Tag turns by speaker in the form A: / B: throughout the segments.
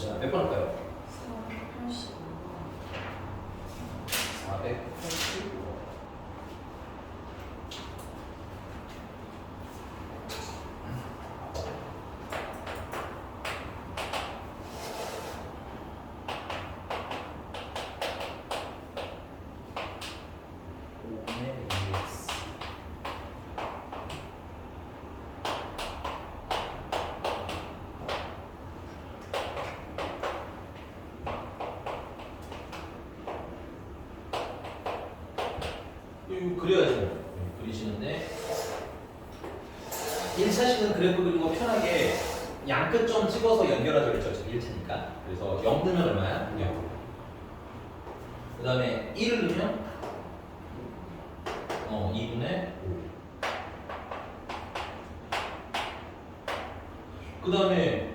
A: 자, 몇 번 할까요?
B: 485.
A: 485. 이거 그려야지. 그리시는데 1차식은 그래프 그리고 편하게 양끝점 찍어서 연결하자 그랬죠. 1차니까. 그래서 0 넣으면 얼마야? 0. 그 다음에 1을 넣으면 2분의 5. 그 다음에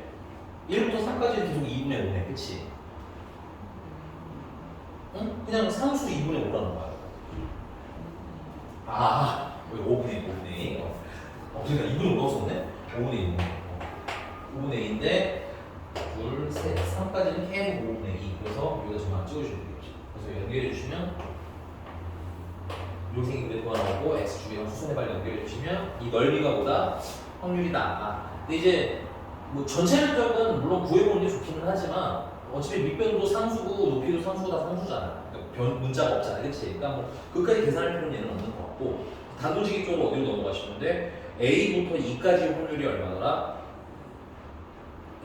A: 1부터 3까지는 계속 2분의 5네. 그치? 응? 그냥 상수 2분의 5라는 거야. 왜 5분의 그러니까 2분의 5가 없었네? 5분의 2. 5분의 2인데, 둘, 셋, 3까지는 계속 5분의 2. 그래서 여기다 정말 찍어주시면 되겠죠. 그래서 연결해주시면, 이렇게 생긴 그래프가 나오고, x축이랑 수선의 발을 연결해주시면, 이 넓이가 보다 확률이 낮아. 근데 이제, 뭐 전체적은 물론 구해보는 게 좋기는 하지만, 어차피 밑변도 상수고, 높이도 상수고 다 상수잖아. 그러니까 문자가 없잖아. 그치? 그러니까 뭐, 그까지 계산할 필요는 얘는 없는 것 같고, 단도직입 쪽으로 어디로 넘어가시는데 A부터 E까지 확률이 얼마더라?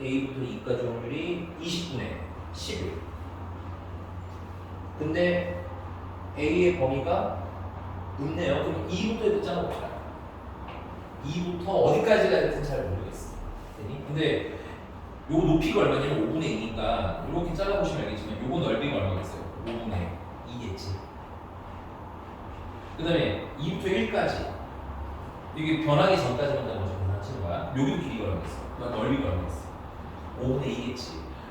A: A부터 E까지 확률이 20분의 11. 근데 A의 범위가 없네요. 그럼 2부터 숫자나 봅시다. 2부터 어디까지가 될지 잘 모르겠어. 근데 요 높이가 얼마냐면 5분의 2니까 이렇게 잘라보시면 알겠지만 요거 넓이가 얼마겠어요? 5분의 2겠지. 그 다음에 2부터 1까지 이게 변하기 전까지만 먼저 계산하시는 거야. 여기도 길이가 얼마겠어? 넓이가 얼마겠어? 5분의 2겠지.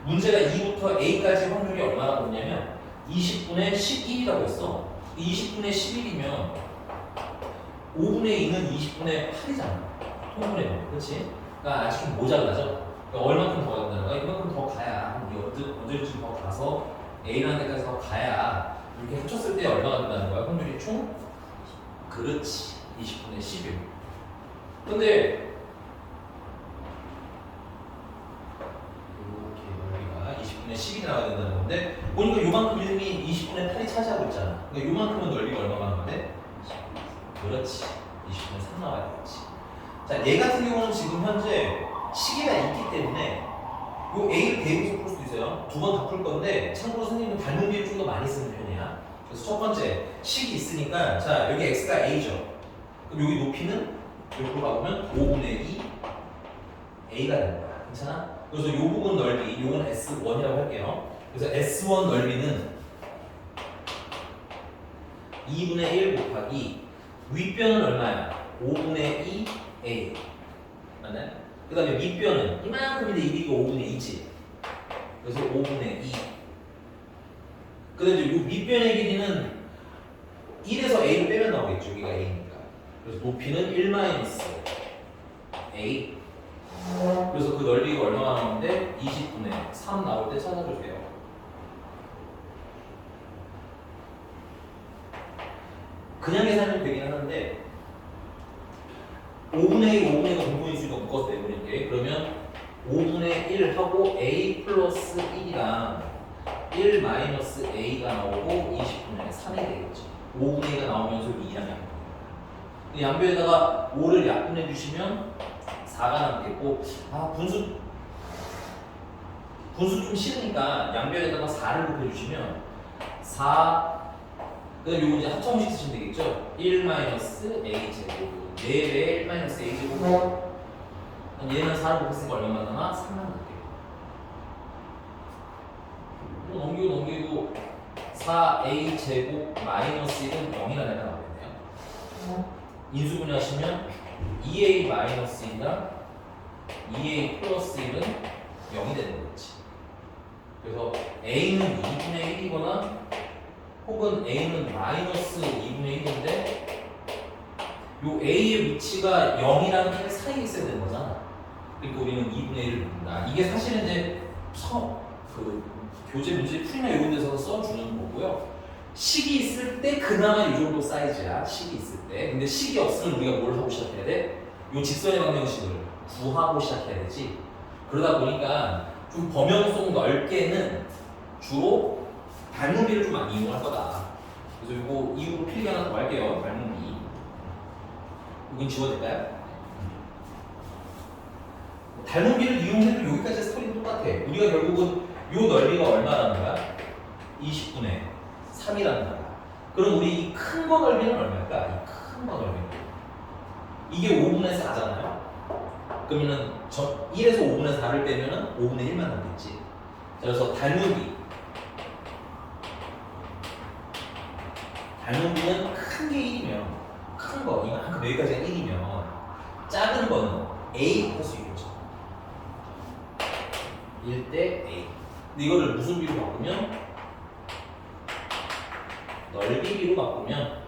A: 문제가 2부터 A까지 확률이 얼마나 보냐면 20분의 11이라고 했어. 20분의 11이면 5분의 2는 20분의 8이잖아. 통분의 5. 그렇지? 그러니까 아직 좀 모자라죠? 그러니까 얼마큼 더 간다는 거야? 이만큼 더 가야 언제쯤 더 가서 A라는 데까지 더 가야 이렇게 합쳤을 때 얼마가 된다는 거야? 확률이 총? 그렇지. 20분의 11. 근데 이렇게 넓이가 20분의 10이 나와야 된다는 건데 보니까 요만큼 이름이 20분의 8이 차지하고 있잖아. 그러니까 요만큼은 넓이가 얼마가 나는데? 그렇지. 20분의 3 나와야 되겠지. 자, 얘 같은 경우는 지금 현재 시계가 있기 때문에 요 A를 대입해서 풀 수도 있어요. 두 번 다 풀 건데 참고로 선생님은 닮은 비를 좀 더 많이 쓰는 편이야. 그래서 첫 번째 식이 있으니까 자 여기 x가 a죠. 그럼 여기 높이는 여기로 가보면 5분의 2 a가 되는 거야. 괜찮아? 그래서 요 부분 넓이 요건 s1이라고 할게요. 그래서 s1 넓이는 2분의 1 곱하기 윗변은 얼마야? 5분의 2 a 맞나요? 그 다음에 밑변은 이만큼인데 이 길이가 5분의 2지. 그래서 5분의 2. 그 다음에 이 밑변의 길이는 1에서 a를 빼면 나오겠죠. 여기가 a니까. 그래서 높이는 1-a. 그래서 그 넓이가 얼마나 나오는데 20분의 3 나올 때 찾아주세요. 그냥 계산하면 되긴 하는데 5분의 2, 5분의 2가 공분위수니까 묶어서 내버릴게. 그러면 5분의 1하고 a 플러스 1이랑 1 마이너스 a가 나오고 20분의 3이 되겠죠. 5분의 2가 나오면서 2랑 양변. 양변에다가 5를 약분해 주시면 4가 남겠고, 분수 좀 싫으니까 양변에다가 4를 곱해 주시면 4, 그다음 요거 이제 합성식 쓰시면 되겠죠. 1 마이너스 a 제곱 4배의 1 마이너스 a 제곱. 얘는 4를 곱했으니까 얼마나 나나? 3만 남게요. 또 넘기고 4a 제곱 마이너스 1은 0이라는 애가 나오겠네요. 인수분해하시면 2a 마이너스 2랑 2a 플러스 1은 0이 되는 거지. 그래서 a는 2분의 1이거나 혹은 a는 마이너스 2분의 1인데 요 a의 위치가 0이랑 8 사이에 있어야 되는 거잖아. 그러니까 우리는 2분의 1을 묻는다. 이게 사실은 이제 그 교재 문제 풀이나 이런 데서 써주는 거고요. 식이 있을 때 그나마 이 정도 사이즈야. 식이 있을 때. 근데 식이 없으면 우리가 뭘 하고 시작해야 돼? 이 직선의 방정식을 구하고 시작해야 되지. 그러다 보니까 좀 범용 속 넓게는 주로 닮은비를 좀 많이 이용할 거다. 그래서 이거 이후로 필기 하나 더 할게요. 닮은비. 여긴 지워질까요? 닮은비를 이용해도 여기까지 스토리는 똑같아. 우리가 결국은 이 넓이가 얼마라는 거야? 20분의 3이라는 거야. 그럼 우리 이 큰 거 넓이는 얼마일까? 이 큰 거 넓이. 이게 5분의 4잖아요. 그러면은 1에서 5분의 4를 빼면은 5분의 1만 남겠지. 그래서 닮은비는 큰 게 1이면 큰 거, 이만큼 여기까지가 1이면 작은 거는 A 플러스 6이죠. 1대 A. 근데 이거를 무슨 비로 바꾸면? 넓이 비로 바꾸면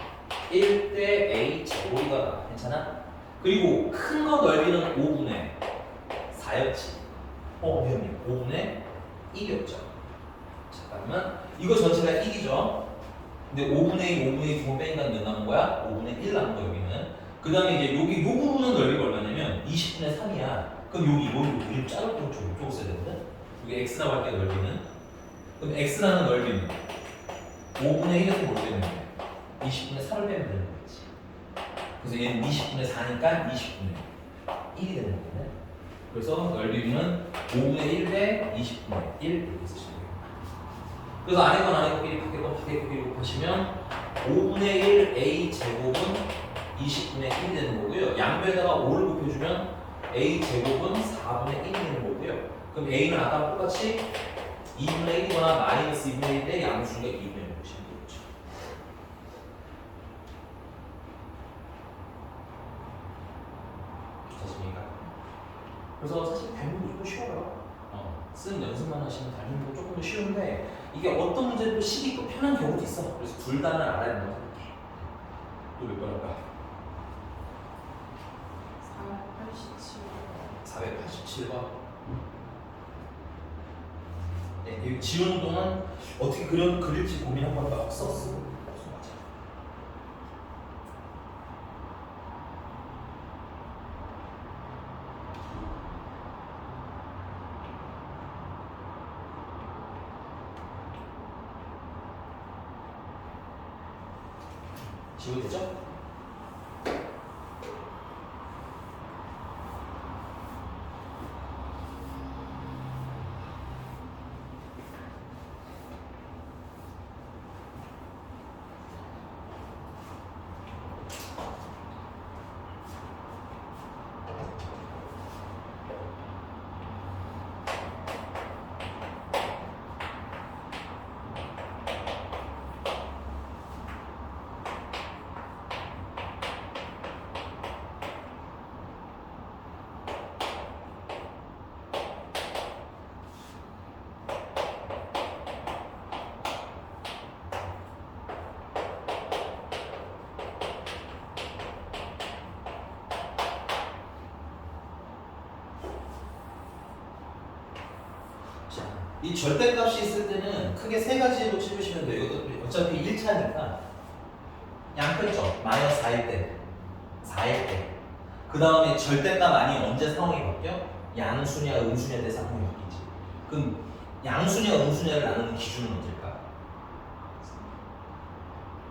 A: 1대 A 제곱이가 나와. 괜찮아? 그리고 큰 거 넓이는 5분의 4였지. 미안해. 5분의 1이었죠. 잠깐만. 이거 전체가 1이죠. 근데 5분의 2, 5분의 2 두 번 빼니까 몇 남은 거야? 5분의 1 남은 거 여기는. 그 다음에 이제 여기 요 부분은 넓이가 얼마냐면 20분의 3이야. 그럼 여기 이거 작은 쪽 이쪽으로 써야 되거든. 여기 x라고 할게 넓이는. 그럼 x라는 넓이는 5분의 1에서 뭘 빼면 돼? 20분의 3을 빼면 되는 거지. 그래서 얘는 20분의 4니까 20분의 1이 되는 거거든. 그래서 넓이는 5분의 1 대 20분의 1 이렇게 쓰시면 돼요. 그래서 안에 건 안에 거끼리 밖에 건 밖에 거끼리 곱하시면 5분의 1 a 제곱은 20분의 1이 되는 거고요. 양변에다가 5를 곱해주면 a 제곱은 4분의 1이 되는 거고요. 그럼 a는 아까 똑같이 2분의 1이거나 마이너스 2분의 1의 양수가 2분의 1 보시면 되겠죠. 좋습니까? 그래서 사실 닮은 거 조금 쉬워요. 쓰는 연습만 하시면 닮은 거 조금 더 쉬운데 이게 어떤 문제도 식이 또 편한 경우도 있어. 그래서 둘 다는 알아야 된다고 생각해. 또 몇 번 할까? 487번. 네, 여기 지우는 동안 어떻게 그릴지 고민 한번 막 썼어. 맞아. 지우면 되죠? 이 절대값이 있을 때는 크게 세 가지로 찝으시면 돼요. 이것도 어차피 1차니까 양변점 마이너스 4일 때 4일 때 그 다음에 절대값 아닌 언제 상황이 바뀌어? 양수냐 음수냐에 대해서 상황이 바뀌지. 그럼 양수냐 음수냐를 나누는 기준은 언제일까?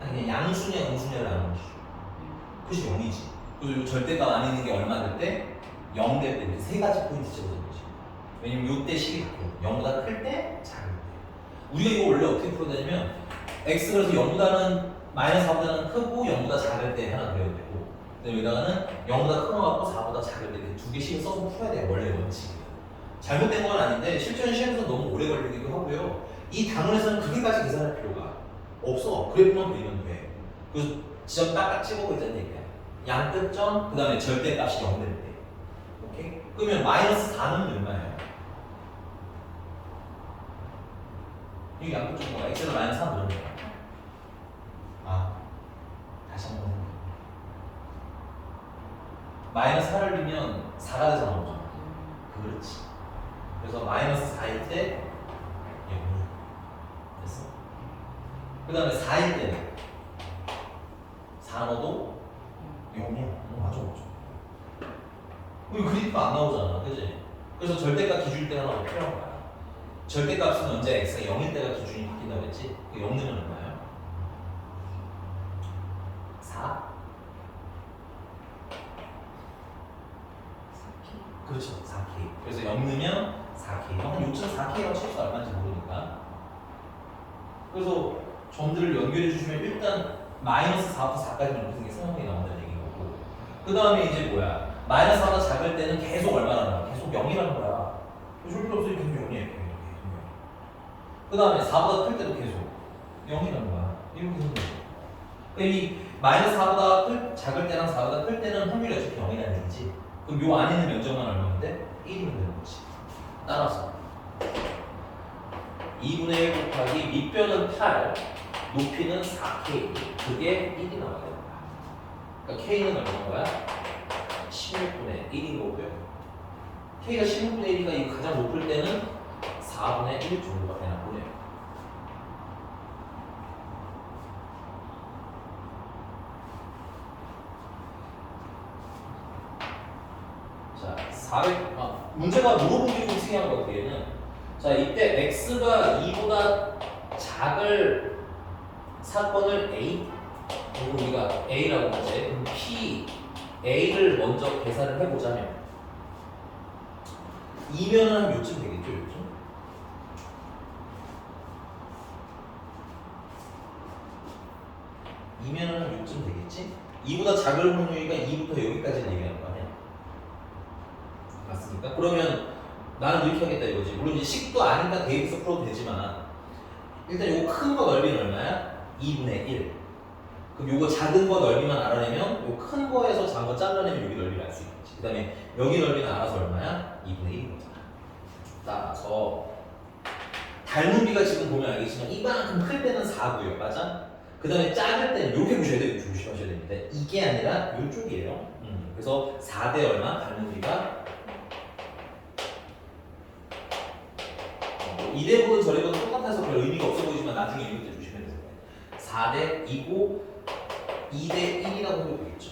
A: 아니 양수냐 음수냐를 나누는 기준 그것이 0이지. 그리고 절대값 안 있는 게 얼마 될 때? 0 될 때 세 가지 포인트 찍어주는 거지. 왜냐면 이때 식이 바뀌어. 0보다 클 때, 작을 때. 우리가 이거 원래 어떻게 풀어내냐면 x 그래서 0보다는 마이너스 4보다는 크고 0보다 작을 때 하나 그려도 되고 근데 여기다가는 0보다 큰 거 같고 4보다 작을 때 두 개씩 써서 풀어야 돼요. 원래 원칙이에요. 잘못된 건 아닌데 실전 시험에서 너무 오래 걸리기도 하고요. 이 단원에서는 그렇게까지 계산할 필요가 없어. 그래프만 그리면 돼. 그래서 지점 딱딱 찍어보고 있다는 얘기야. 양끝점 그 다음에 절대값이 0 될 때. 오케이? 그러면 마이너스 4는 얼마예요? 이게 양끝점 뭐야? x는 마이너스 4 넣는 거야. 다시 한번 해볼게요. 마이너스 4를 넣으면 4가 돼서 나오죠. 그렇지. 그래서 마이너스 4일 때 그 다음에 4일 때는 4 넣어도 0이야. 맞아. 이거 그리프가 안 나오잖아. 그지? 그래서 절대값 기준일 때가 하나 필요한 거야. 절대값은 언제 x가 0일 때가 기준이 바뀐다고 했지? 0 넣으면 얼마야? 4? 그렇죠. 4K. 그래서 0 넣으면 4K. 한 6.4K라고 칠수 얼마인지 모르니까. 그래서 점들을 연결해 주시면 일단 마이너스 4부터 4까지 이렇게 생긴 상황이 나온다는 얘기인 거고. 그 다음에 이제 뭐야? 마이너스 4가 작을 때는 계속 얼마나 나와? 계속 0이라는 거야. 줄 필요 없으니 계속 0이야. 그 다음에 4보다 클 때도 계속 0이라는 거야. 이렇게 생긴 거지. 이 마이너스 4보다 작을 때랑 4보다 클 때는 확률이 어차피 0이라는 얘기지. 그럼 요 안에 있는 면적만 얼마인데? 1이면 되는 거지. 따라서 2분의 1 곱하기 밑변은 8, 높이는 4K. 그게 1이 나와야 되는 거야. 그러니까 K는 얼마인 거야? 16분의 1인 거고요. K가 16분의 1이니까 이거 가장 높을 때는 4분의 1 정도가 되나 보네요. 자, 400, 문제가 물어본 게 좀 특이한 거 뒤에는 자, 이때 x가 2보다 작을 사건을 A 그리고 우리가 A라고 하지. 그럼 P A를 먼저 계산을 해보자면 2면은 한 요쯤 되겠죠, 요쯤? 이면은 한 요쯤 되겠지? 2보다 작을 확률이니까 2부터 여기까지는 얘기하는 거 아니야? 맞습니까? 그러면 나는 이렇게 하겠다 이거지. 물론 이제 식도 아니까 대입해서 풀어도 되지만 일단 요거 큰 거 넓이는 얼마야? 2분의 1. 그럼 요거 작은 거 넓이만 알아내면 요 큰 거에서 작은 거 잘라내면 여기 넓이를 알 수 있겠지. 그 다음에 여기 넓이는 알아서 얼마야? 2분의 1인 거잖아. 따라서 닮은 비가 지금 보면 알겠지만 이만큼 클 때는 4고요. 맞아? 그 다음에 작을 때는 이렇게 보셔야 돼요. 조심하셔야 됩니다. 이게 아니라 이쪽이에요. 그래서 4대 얼마? 닮은 비가 2대보든 저대보든 똑같아서 별 의미가 없어 보이지만 나중에 이럴 때 조심해야 돼요. 4대 2고 2대 1이라고 해도 되겠죠.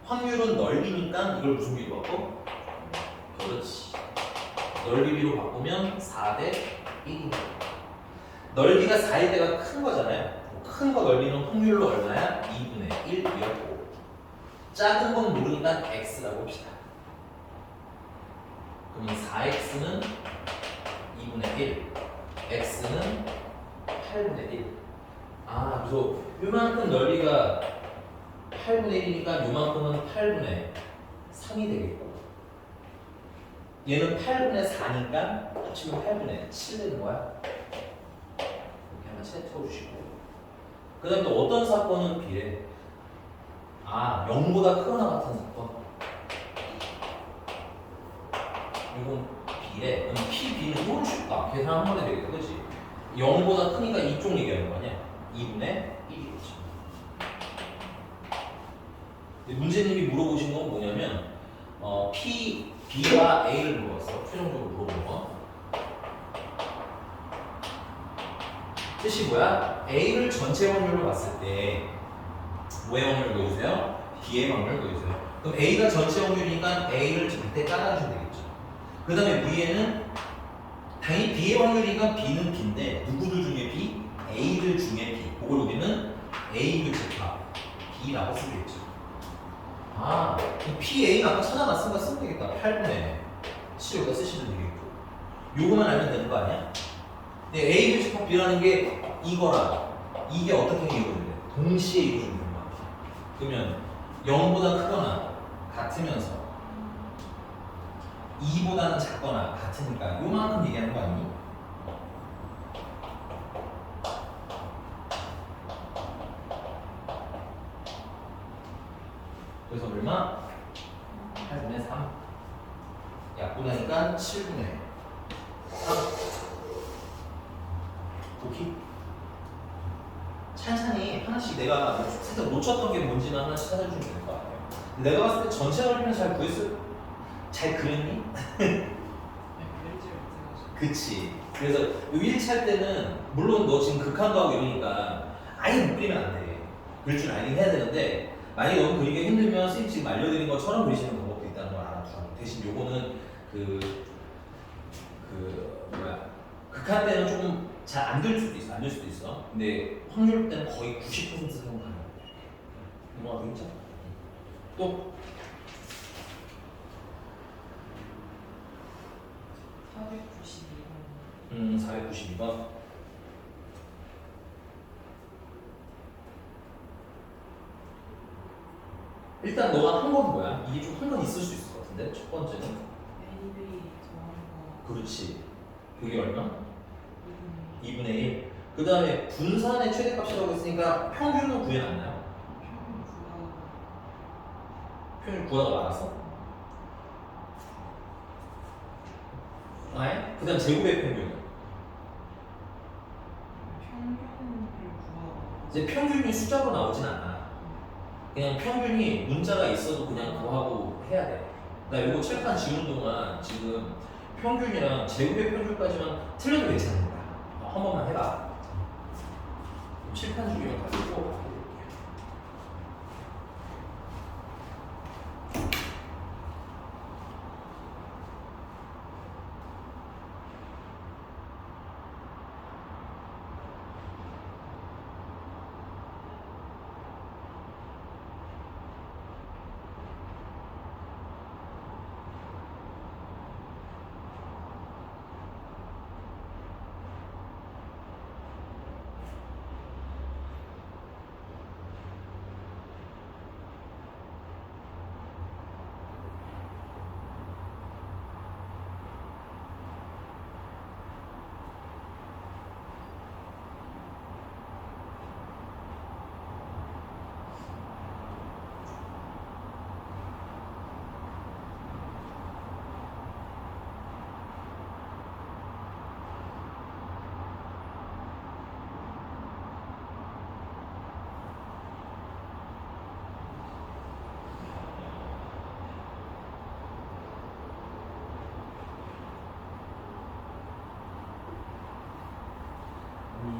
A: 확률은 넓이니까 이걸 무슨 비로 바꿔? 그렇지. 넓이 비로 바꾸면 4대 1입니다. 넓이가 4일 때가 큰 거잖아요. 큰 거 넓이는 확률로 얼마야? 2분의 1이었고 작은 건 모르니까 x라고 합시다. 그러면 4x는 2분의 1, x는 8분의 1. 그래서 요만큼 넓이가 8분의 1이니까 요만큼은 8분의 3이 되겠고 얘는 8분의 4니까 합치면 8분의 7 되는 거야. 이렇게 한번 채워주시고 그 다음에 또 어떤 사건은 비례? 0보다 크거나 같은 사건. 이건 비례. 그럼 P, B는 이건 쉽다. 계산 한 번에 되겠다. 그치? 0보다 크니까 이쪽 얘기하는 거 아니야? 2분의 1이겠지. 문제님이 물어보신 건 뭐냐면 P, B와 A를 물어봤어. 최종적으로 물어본 거. 뜻이 뭐야? A를 전체 확률로 봤을 때 뭐의 확률 보여주세요? B의 확률 보여주세요. 그럼 A가 전체 확률이니까 A를 밑에 깔아주시면 되겠죠. 그 다음에 위에는 당연히 B의 확률이니까 B는 B인데 누구들 중에 B? A들 중에 B. 그걸 우리는 A를 집합 B라고 쓰겠죠. PA는 아까 찾아놨으니까 쓰면 되겠다. 8분의 7 여기다 쓰시면 되겠고 요거만 알면 되는 거 아니야? 근데 A 집합 B라는 게 이거랑 이게 어떻게 이루어지는데 동시에 이루어지는 거야. 그러면 0보다 크거나 같으면서 2보다는 작거나 같으니까 요만큼 얘기하는 거 아니니? 그래서 얼마? 8분의 3 약분하니까 7분의 3 오케이? 찬찬히 하나씩 내가 살짝 놓쳤던 게 뭔지만 하나씩 찾아주면 될 것 같아요. 내가 봤을 때 전체 넓이는 잘 구했을 잘 그렸니? 그치. 그래서 요 1차 때는 물론 너 지금 극한도 하고 이러니까 아예 못 그리면 안 돼. 그릴 줄 알긴 해야 되는데 만약에 너무 그리기 힘들면 선생님 지금 알려드린 것처럼 그리시는 방법도 있다는 걸 알아두라. 대신 요거는 극한 때는 조금 잘 안 될 수도 있어. 안 될 수도 있어. 근데 확률 때는 거의 90% 사용 가능해. 넘어가도 괜찮아. 또
B: 492번.
A: 492번. 일단 너가 한 건 뭐야? 이게 좀 한 건 있을 수 있을 것 같은데? 첫 번째는
B: AV 정한 거.
A: 그렇지. 그게 얼마?
B: 2분의
A: 2분의 1. 그 다음에 분산의 최대값이라고 했으니까 평균은 구해놨나요? 평균 구하다 말았어? 아예? 그 다음 제곱의 평균은?
B: 평균을 구하고.
A: 이제 평균이 숫자로 나오진 않아. 그냥 평균이 문자가 있어도 그냥 구하고 해야 돼. 나 이거 칠판 지우는 동안 지금 평균이랑 제곱의 평균까지만 틀려도 괜찮은 거야. 한 번만 해봐. 칠판 주기만 가지고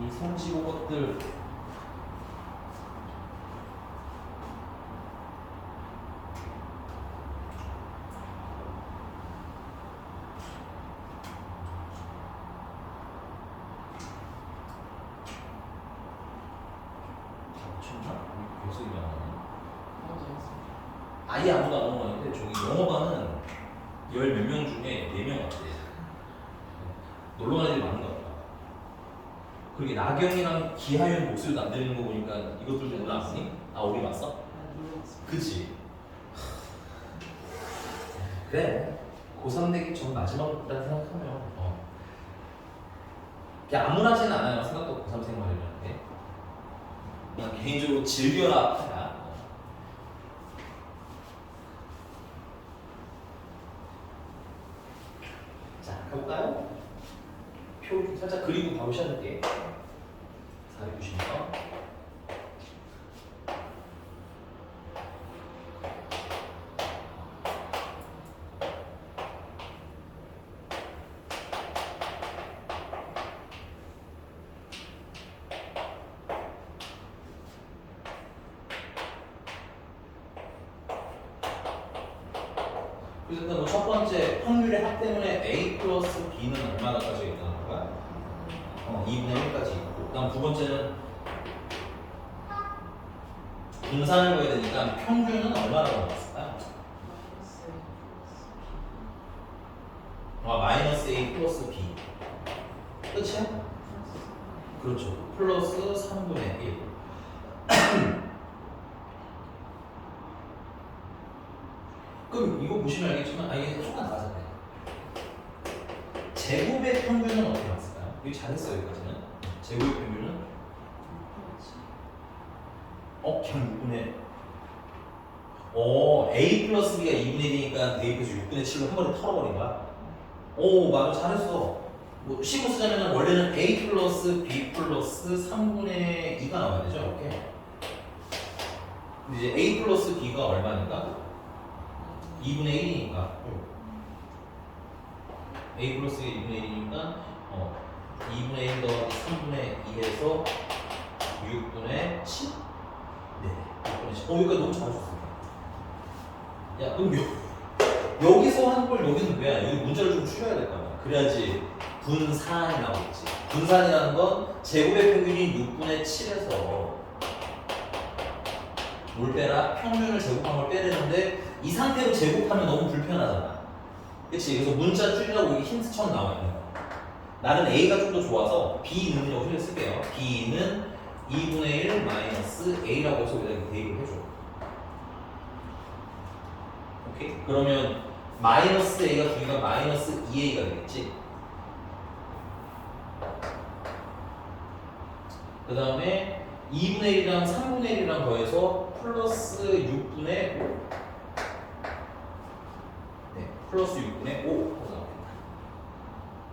A: 이 성지고 것들 계속 일어나네. 아예 아무도 안 넘어가는데 저기 영어반은 열 몇 명 중에 4명 왔대. 놀러 가는 애들이 많은 것 같다. 그렇게 나경이랑 기하연 목소리도 안 들리는 거 보니까 이것들도 오늘 안 보니? 아 우리 왔어? 그치? 그래 고3 되기 전 마지막이라 생각하면 그냥 아무나지는 않아요. 생각도 고3 생활이라는 게 그냥 개인적으로 즐겨라 하자. 자 가볼까요? 표 좀 살짝 그리고 바로 시작할게. 490번. 그래서 일단 뭐첫 번째 확률의 합 때문에 A 플러스 B는 얼마나까지 있다는 거야? 2분의 1까지 있고. 그다음 두 번째는 분산을 구해야 되니까 평균은 얼마라고 나왔을까요? 마이너스 A 플러스 B. 끝이야? 그렇죠. 플러스 3분의 1. 그럼 이거 보시면 알겠지만 이게 조금 나아졌네. 제곱의 평균은 어떻게 나왔을까요? 이거 잘했어요 여기까지는. 제곱의 평균은 그냥 6분의 A 플러스 B가 2분의 1이니까 대입해서 6분의 7로 한 번에 털어버린 거야? 오 맞아 잘했어. 뭐 식으로 쓰자면 원래는 A 플러스 B 플러스 3분의 2가 나와야 되죠 이렇게. 근데 이제 A 플러스 B가 얼마니까? 2분의 1이니까 A 플러스 2분의 1이니까 2분의 1 더하기 3분의 2에서 6분의 7? 네, 6분의 7. 여기까지 너무 잘하셨어요. 야, 그럼 여기서 한 걸 여기는 왜 안 해? 여기 문자를 좀 줄여야 될 거 아니야. 그래야지 분산이 나오겠지. 분산이라는 건 제곱의 평균이 6분의 7에서 뭘 빼라? 평균을 제곱한 걸 빼려는데 이 상태로 제곱하면 너무 불편하잖아. 그치? 그래서 문자 줄이라고 이게 힌트처럼 나와 있는 거야. 나는 A가 좀 더 좋아서 B는이라고 그냥 쓸게요. B는 2분의 1 마이너스 A라고 해서 여기다 대입을 해줘. 오케이? 그러면 마이너스 A가 두 개가 마이너스 2A가 되겠지? 그 다음에 2분의 1이랑 3분의 1이랑 더해서 플러스 6분의 5. 네, 플러스 6분의 5.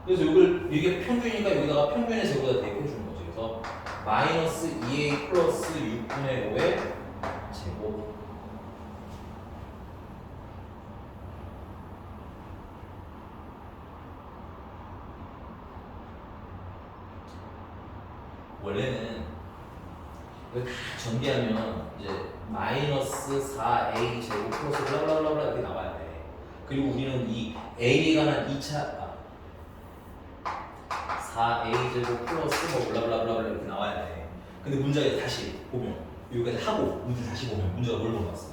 A: 그래서 이게 평균이니까 여기다가 평균의 제곱에다 대입해 주는 거죠. 그래서 마이너스 2a 플러스 6분의 5의 제곱. 원래는 이거 다 전개하면 이제 마이너스 4a 제곱 플러스 블라블라블라 이렇게 나와야 돼. 그리고 우리는 이 a에 관한 2차 4a 제곱 플러스 뭐 블라블라블라 이렇게 나와야 돼. 근데 문제가 다시 보면 여기까지 하고 문제 다시 보면 문제가 뭘 물어봤어?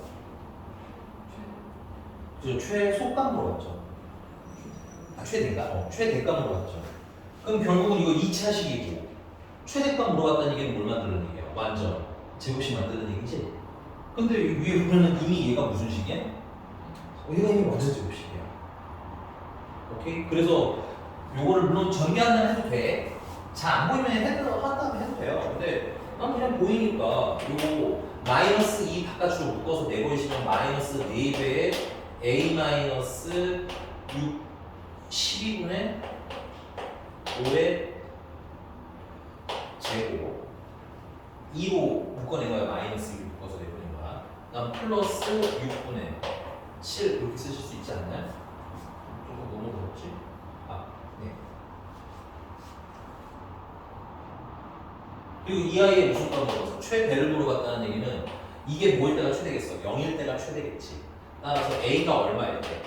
A: 최소값 물어봤죠. 아 최대값? 최대값 물어봤죠. 그럼 결국은 이거 2차식이고 최대값 물어봤다는 얘기는 뭘 만드는 얘기야? 완전 제곱식 만드는 얘기지? 근데 위에 보면은 이미 얘가 무슨 식이야? 얘가 이미 완전 제곱식이야. 오케이? 그래서 요거를 물론 전개한다면 해도 돼. 잘 안 보이면 한다면 해도 돼요. 근데 난 그냥 보이니까 요거 마이너스 2 바깥으로 묶어서 내보이시면 마이너스 4배의 a 마이너스 6 12분의 5의 제곱 2로 묶어낸 거야. 마이너스 2로 묶어서 내보낸 거야. 그다음 플러스 6분의 7 이렇게 쓰실 수 있지 않나요? 조금 너무 그렇지? 네. 그리고 이 아이의 무슨 값을 물어서 최대를 물어봤다는 얘기는 이게 뭐일 때가 최대겠어? 0일 때가 최대겠지. 따라서 A가 얼마일 때?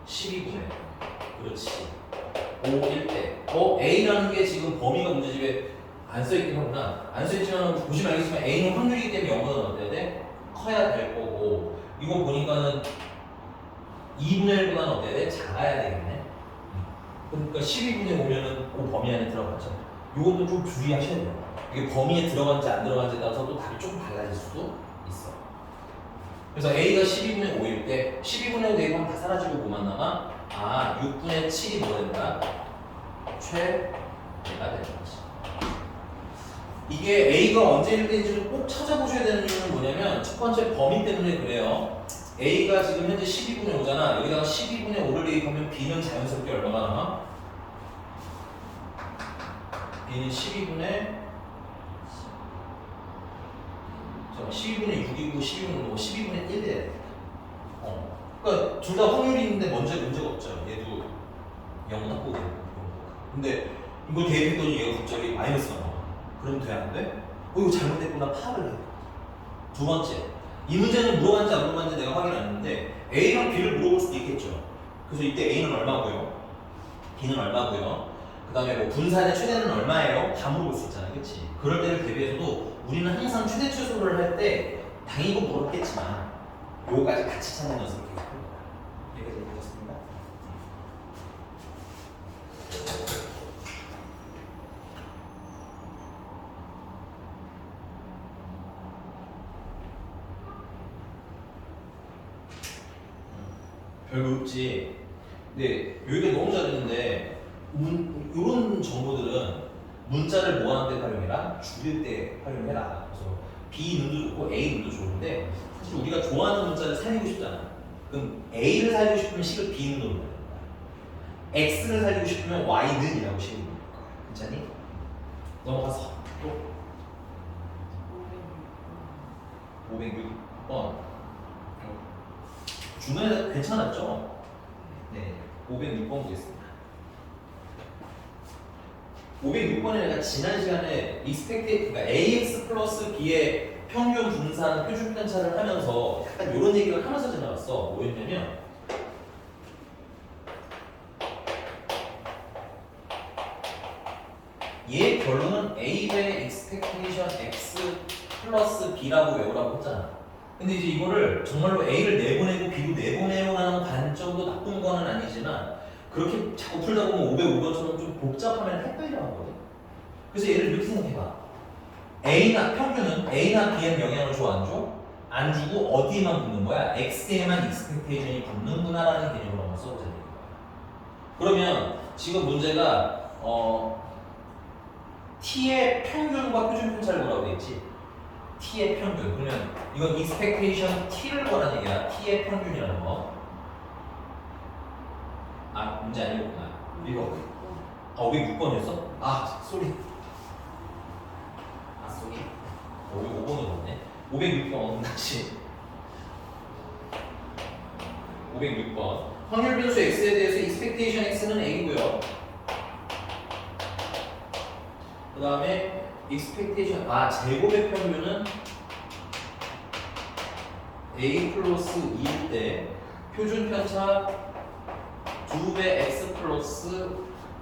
A: 12분의 그렇지 5일 때 A라는 게 지금 범위가 문제집에 안 써있긴 하구나. 안 써있지만 보시면 알겠지만 A는 확률이기 때문에 0보다는 어때야 돼? 커야 될 거고 이거 보니까는 2분의 1보다는 어때야 돼? 작아야 되겠네. 그러니까 12분의 5면은 그 범위 안에 들어갔죠. 이것도 좀 주의하셔야 돼요. 이게 범위에 들어간지 안 들어간지에 따라서 또 답이 조금 달라질 수도 있어. 그래서 A가 12분의 5일 때 12분의 5 대입하면 다 사라지고 뭐만 남아? 아, 6분의 7이 뭐 된다? 최대가 되는 거지. 이게 A가 언제 1대인지를 꼭 찾아보셔야 되는 이유는 뭐냐면 첫 번째 범위 때문에 그래요. A가 지금 현재 12분의 5잖아. 여기다가 12분의 5를 대입하면 B는 자연스럽게 얼마가 남아? B는 12분의 12분의 6이고 12분의 1 돼야 돼. 그러니까 둘 다 확률이 있는데 문제가 없죠. 얘도 0은 하고 얘도 근데 이거 대입했더니 얘가 갑자기 마이너스가 나와. 그럼 돼 안 돼? 이거 잘못됐구나 파악을 해. 두 번째, 이 문제는 물어봤는지 안 물어봤는지 내가 확인 안 했는데 A랑 B를 물어볼 수도 있겠죠. 그래서 이때 A는 얼마고요? B는 얼마고요? 그 다음에 뭐 분산의 최대는 얼마예요? 다 물어볼 수 있잖아요. 그치? 그럴 때를 대비해서도 우리는 항상 최대 최소를 할 때 당연히 이거 물었겠지만 요거까지 같이 찾는 연습을 계속 할 거야. 여기까지 해보겠습니다. 별거 없지. 근데 여기가 너무 잘했는데 이런 정보들은 문자를 모아놓을 때 활용해라, 줄일 때 활용해라. 그래서 B눈도 좋고 A눈도 좋은데 사실 우리가 좋아하는 문자를 살리고 싶잖아. 그럼 A를 살리고 싶으면 식을 B눈으로 만든다. X를 살리고 싶으면 Y눈이라고 식을 만들 거야. 괜찮니? 넘어가서 또 506번 중간에 괜찮았죠? 네, 506번 보겠습니다. 506번에 내가 지난 시간에 그러니까 ax 플러스 b의 평균 분산 표준 편차를 하면서 약간 이런 얘기를 하면서 지나갔어. 뭐였냐면 얘 결론은 a의 expectation x 플러스 b라고 외우라고 했잖아. 근데 이제 이거를 정말로 a를 내보내고 b로 내보내요라는 관점도 나쁜 거는 아니지만 그렇게 자꾸 풀다 보면 505번처럼 좀 복잡하면 헷갈려 하거든. 그래서 얘를 이렇게 생각해봐. A나 평균은 A나 B에 영향을 줘 안 줘? 안 주고 어디에만 붙는 거야? X에만 익스펙테이션이 붙는구나라는 개념으로 한번 써보자. 그러면 지금 문제가 T의 평균과 표준 편차를 뭐라고 돼 있지? T의 평균. 그러면 이건 익스펙테이션 T를 구하는 얘기야. T의 평균이라는 거. 아, 문제 아니었구나. 이거. 아, 506번이었어? 아, 쏘리. 505번으로 왔네. 506번 다시. 506번. 확률 변수 x에 대해서 expectation x는 a고요. 그 다음에 expectation 제곱의 평균은 a 플러스 2일 때 표준 편차 2배 x 플러스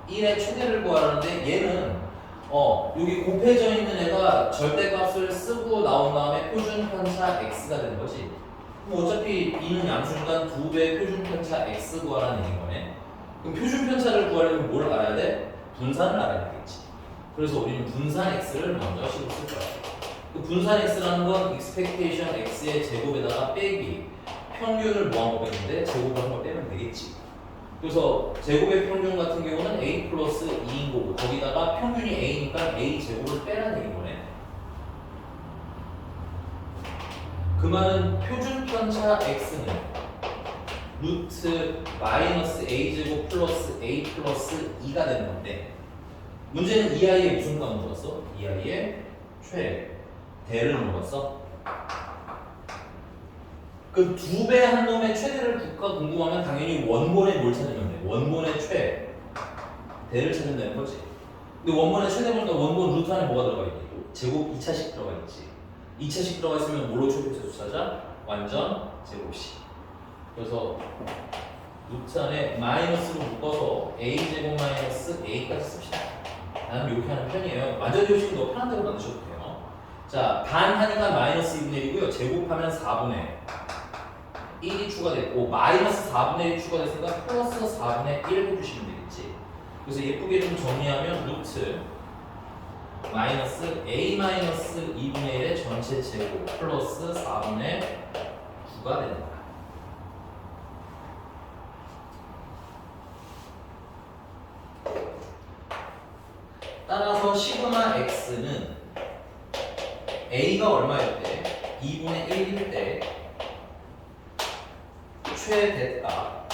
A: 1의 최대를 구하라는데 얘는 여기 곱해져 있는 애가 절대값을 쓰고 나온 다음에 표준 편차 x가 되는 거지. 그럼 어차피 b는 양수니까 2배 표준 편차 x 구하라는 얘기인 거네. 그럼 표준 편차를 구하려면 뭘 알아야 돼? 분산을 알아야 되겠지. 그래서 우리는 분산 x를 먼저 식으로 쓸 거야. 그 분산 x라는 건 expectation x의 제곱에다가 빼기 평균을 모아 보겠는데 제곱을 한 번 빼면 되겠지. 그래서 제곱의 평균 같은 경우는 a 플러스 2인 거고 거기다가 평균이 a니까 a 제곱을 빼라는 얘기인 거네. 그 말은 표준 편차 x는 루트 마이너스 a 제곱 플러스 a 플러스 2가 되는 건데 문제는 이 아이의 무슨 값을 물었어? 이 아이의 최대를 물었어. 그 2배 한 놈의 최대를 궁금하면 당연히 원본의 뭘 찾으면 돼? 원본의 최대를 찾는다는 거지. 근데 원본의 최대 보니까 원본 루트 안에 뭐가 들어가 있니? 제곱 2차식 들어가 있지. 2차식 들어가 있으면 뭘로 최대값을 찾아? 완전 제곱식. 그래서 루트 안에 마이너스로 묶어서 a제곱 마이너스 a까지 씁시다. 나는 이렇게 하는 편이에요. 완전 제곱식은 더 편한 대로 만드셔도 돼요. 자, 반 하니까 마이너스 2분의 1이고요. 제곱하면 4분의 1이 추가됐고 마이너스 4분의 1이 추가됐으니까 플러스 4분의 1 해주시면 되겠지. 그래서 예쁘게 좀 정리하면 루트 마이너스 a 마이너스 2분의 1의 전체 제곱 플러스 4분의 9가 된다. 따라서 시그마 x는 a가 얼마일 때? 2분의 1일 때 최대값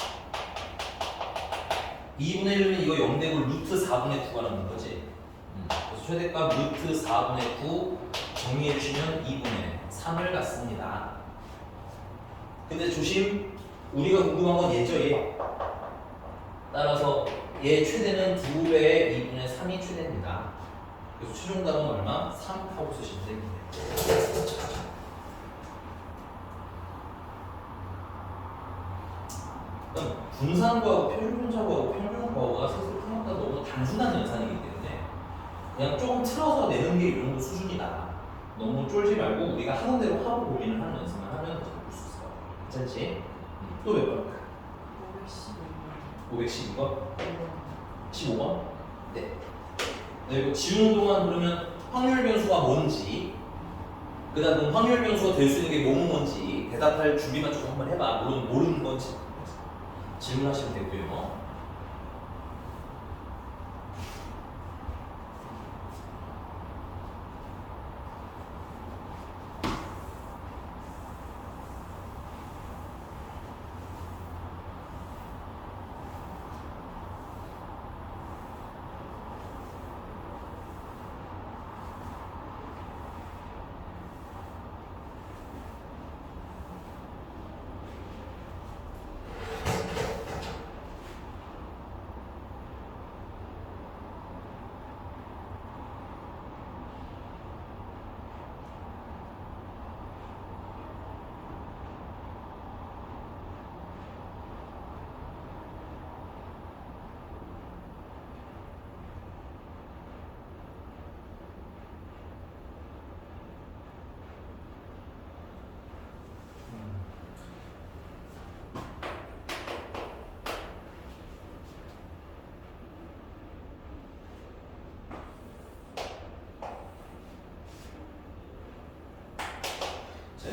A: 2분의 1이면 이거 0되고 루트 4분의 9가 나오는 거지. 그래서 최대값 루트 4분의 9 정리해 주시면 2분의 3을 갖습니다. 근데 조심, 우리가 궁금한 건 얘죠, 얘. 따라서 얘 최대는 2배의 2분의 3이 최대입니다. 그래서 최종 답은 얼마? 3 하고 쓰시면 됩니다. 분산 구하고 표준 편차 구하고 평균 구하고가 사실 생각보다 너무 단순한 연산이기 때문에 그냥 조금 틀어서 내는 게 이 정도 수준이다. 너무 쫄지 말고 우리가 하는 대로 하고 고민을 하는 연습만 하면 볼 수 있을 것 같아. 괜찮지? 또 몇 번? 512번? 15번? 네. 네, 이거 지우는 동안 그러면 확률 변수가 뭔지 그 다음 확률 변수가 될 수 있는 게 뭐뭐 뭔지 대답할 준비만 좀 한번 해봐. 물론 모르는 건지 질문하시면 되고요.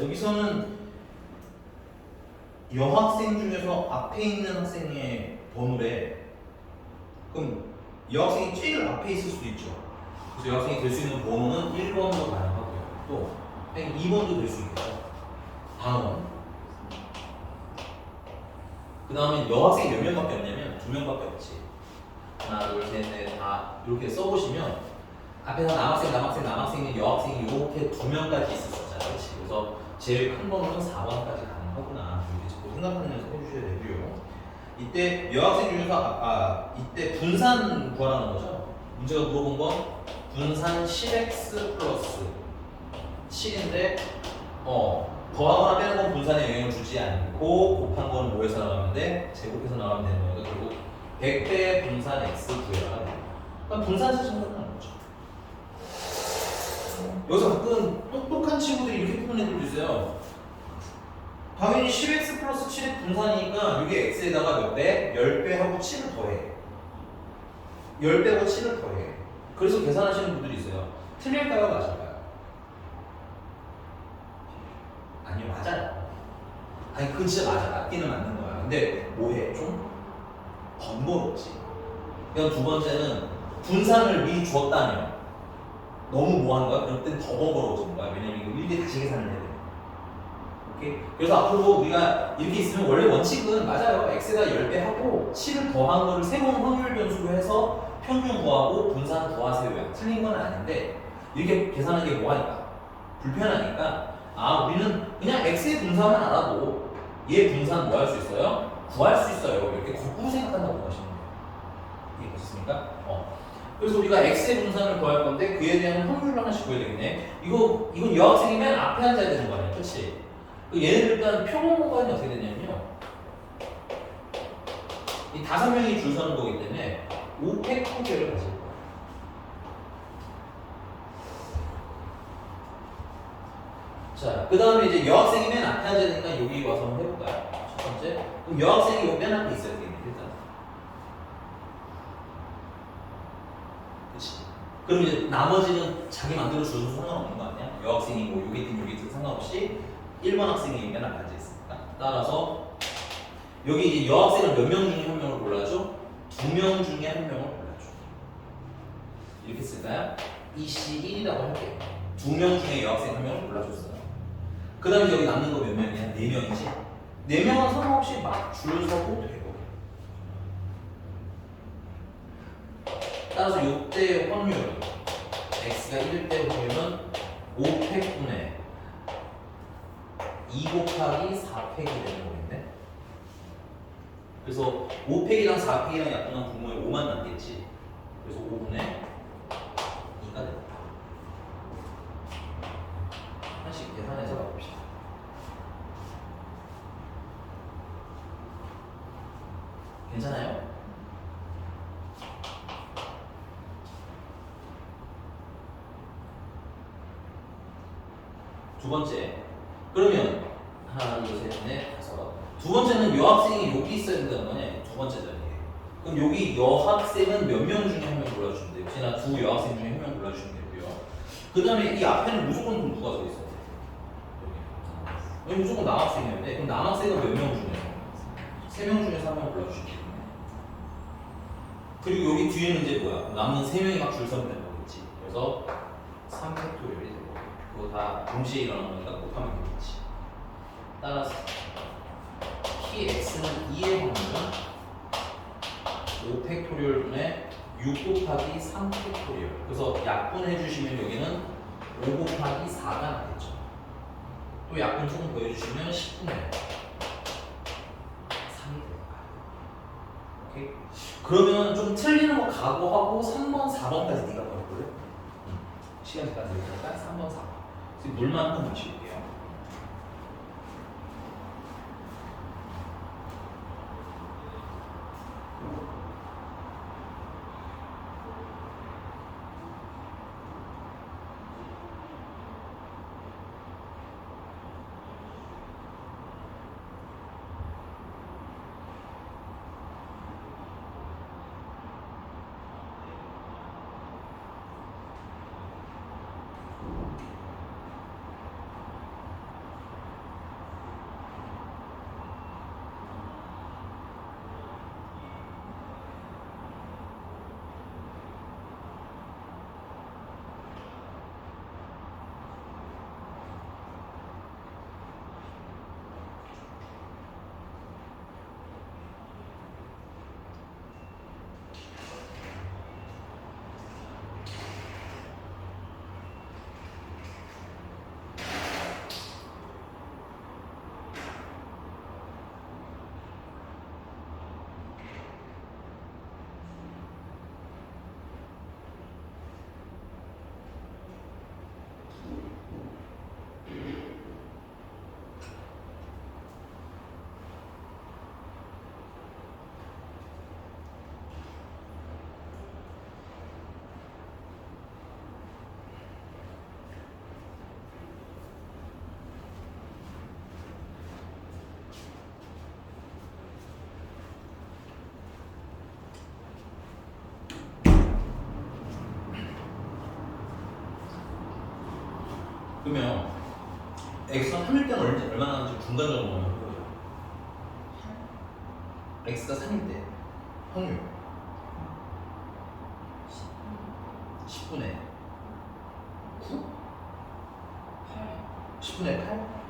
A: 여기서는 여학생 중에서 앞에 있는 학생의 번호래. 그럼 여학생이 제일 앞에 있을 수도 있죠. 그래서 여학생이 될 수 있는 번호는 1번도 가능하고요. 또 2번도 될 수 있겠죠. 단원. 그 다음에 여학생이 몇 명밖에 없냐면 2명밖에 없지. 하나, 둘, 셋, 넷, 다 이렇게 써보시면 앞에 다 남학생이 여학생이 이렇게 2명까지 있었잖아요. 그렇지? 그래서 제일 큰 번호는 4번까지 가능하구나. 이렇게 자꾸 생각하면서 해주셔야 되고요. 이때 여학생 중에서 이때 분산 구하라는 거죠. 문제가 물어본 건 분산 10x 플러스 7인데 더하거나 빼는 건 분산에 영향을 주지 않고 곱한 건 뭐에서 나가면 돼? 제곱해서 나가면 되는 거니까 결국 100배 분산 x 구해라. 그러니까 분산 세정을 하는 거죠. 여기서 가끔 똑똑한 친구들이 이렇게 푸는 애들도 있어요. 당연히 10x 플러스 7의 분산이니까 이게 x에다가 몇 배? 10배 하고 7을 더해. 10배하고 7을 더해. 그래서 계산하시는 분들이 있어요. 틀릴까요? 맞을까요? 아니요, 맞아요. 아니, 그건 진짜 맞아. 맞기는 맞는 거야. 근데 뭐해? 좀 번거롭지. 그냥 두 번째는 분산을 미리 주었다면 너무 뭐 하는 거야? 그럴 땐 더 번거로워지는 거야. 왜냐면 이거 1대 다시 계산을 해야 돼. 오케이? 그래서 앞으로 우리가 이렇게 있으면 원래 원칙은 맞아요. x가 10배 하고 7을 더한 거를 세번 확률 변수로 해서 평균 구하고 분산 구하세요야. 틀린 건 아닌데 이렇게 계산하는 게 뭐하니까? 불편하니까 우리는 그냥 x의 분산만 알아도 얘 분산 뭐 할 수 있어요? 구할 수 있어요. 이렇게 거꾸로 생각한다고 하시면 돼요. 이해하셨습니까? 그래서 우리가 x의 분산을 구할 건데 그에 대한 확률을 하나씩 구해야 되겠네. 이건 여학생이 맨 앞에 앉아야 되는 거 아니야, 그렇지? 얘네들 일단 표본 공간이 어떻게 되냐면요. 이 5명이 줄 서는 거기 때문에 5팩토리얼을 가질 거예요. 자, 그 다음에 이제 여학생이 맨 앞에 앉아야 되니까 여기 와서 한번 해볼까요? 첫 번째. 그럼 여학생이 여기 맨 앞에 있어야 되겠네, 일단. 그치? 그럼 이제 나머지는 자기 마음대로 줘도 상관없는 거 아니야? 여학생이 뭐 여기 있든 상관없이 1번 학생이 맨 앞에 앉아있으니까. 따라서 여기 이제 여학생은 몇 명 중에 한 명을 골라줘? 2명 중에 한 명을 골라줘. 이렇게 쓸까요? EC1이라고 할게요. 2명 중에 여학생 한 명을 골라줬어요. 그 다음에 여기 남는 거 몇 명이야? 4명이지? 4명은 상관없이 막 줄 서고 되고. 따라서 이때 확률 x가 1일 때 확률은 5팩분의 2 곱하기 4팩이 되는 거겠네. 그래서 5팩이랑 4팩이랑 약분한 분모에 5만 남겠지. 그래서 5분의 2가 됩니다. 하나씩 계산해서 가봅시다. 괜찮아요? 두 번째. 그러면 하나, 둘, 셋, 넷, 다섯. 두 번째는 여학생이 여기 있어야 된다는 거네. 두 번째 자리에. 그럼 여기 여학생은 몇 명 중에 한 명 골라주시면 돼요. 혹시나 두 여학생 중에 한 명 골라주시면 되고요. 그 다음에 이 앞에는 무조건 누가 서 있어요? 여기 무조건 남학생이었는데 그럼 남학생은 몇 명 중에? 3명 중에서 한 명 골라주시면 돼요. 그리고 여기 뒤에는 이제 뭐야? 남는 3명이 막 줄 서면 되는 거겠지. 그래서 3팩토리얼이 되고 그거 다 동시에 일어나는 거니까 곱하면 되겠지. 따라서 px는 2의 확률은 5팩토리얼분의 6 곱하기 3팩토리얼. 그래서 약분해 주시면 여기는 5 곱하기 4가 나겠죠. 또 약분 조금 더 해주시면 10분의 3이 됩니다. 오케이? 그러면 좀 틀리는 거 각오하고 3번, 4번까지 네가 버려볼래? 시간 잠깐 드리니까 3번, 4번. 지금 물만 한번 마실게요. 그러면 x가 3일 때는 얼마나 하는지 중간적으로 한번 해보죠. x가 3일 때 확률 10분의 9? 10분의 8?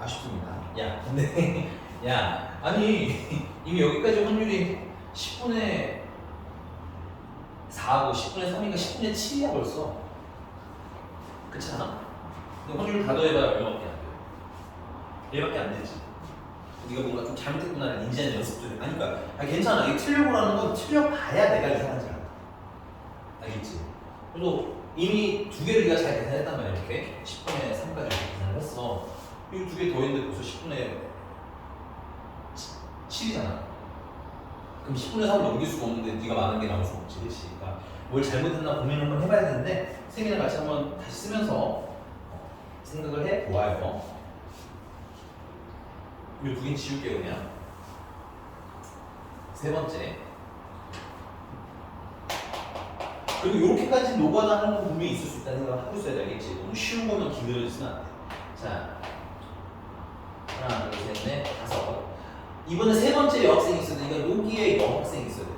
A: 아쉽습니다. 야, 근데 야, 아니 이미 여기까지 확률이 10분의 4하고 10분의 3이니까 10분의 7이야 벌써. 그렇지 않아? 근데 확률 다 더해봐야 얼마밖에 안 돼요? 얘밖에 안 되지. 네가 뭔가 좀 잘못했구나를 인지하는 연습 좀 해. 아니 그러니까 괜찮아. 이게 틀려보라는 건 틀려봐야 내가 이상하지 않아. 알겠지? 그래서 이미 두 개를 네가 잘 계산했단 말이야. 이렇게 10분의 3까지 이렇게 계산을 했어. 이거 두 개 더했는데 벌써 10분의 7이잖아. 그럼 10분의 3을 넘길 수가 없는데 네가 많은 게 나올 수 없지. 그렇지? 그러니까 뭘 잘못했나 고민을 한번 해봐야 되는데 쌤이랑 같이 한번 다시 쓰면서 생각을 해보아요. 이 두 개 지울게요 그냥. 세 번째. 그리고 이렇게까지 노가다 하는 건 분명히 있을 수 있다는 생각을 하고 있어야 되겠지. 너무 쉬운 거면 길어지지는 않대. 자, 하나, 둘, 셋, 넷, 다섯. 이번에 세 번째 여학생이 있어야 되니까 여기에 여학생이 있어야 돼.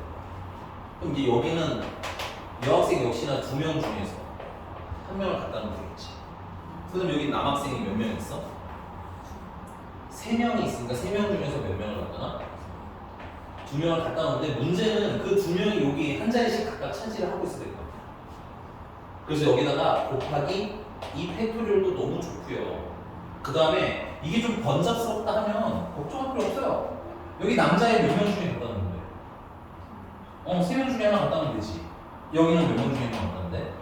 A: 그럼 이제 여기는 여학생 역시나 2명 중에서 1명을 갖다 놓으면 되겠지. 그럼 여기 남학생이 몇 명 있어? 3명이 있으니까 3명 중에서 몇 명을 갖다 놔? 2명을 갖다 놓는데 문제는 그 2명이 여기 한 자리씩 각각 차지를 하고 있어야 될 것 같아. 그래서 여기다가 곱하기 이 팩토리얼도 너무 좋고요. 그 다음에 이게 좀 번잡스럽다 하면 걱정할 필요 없어요. 여기 남자애 몇 명 중에 갖다 놓는 거예요? 3명 중에 하나 갖다 놓으면 되지. 여기는 몇 명 중에 하나 갖다 놓는데?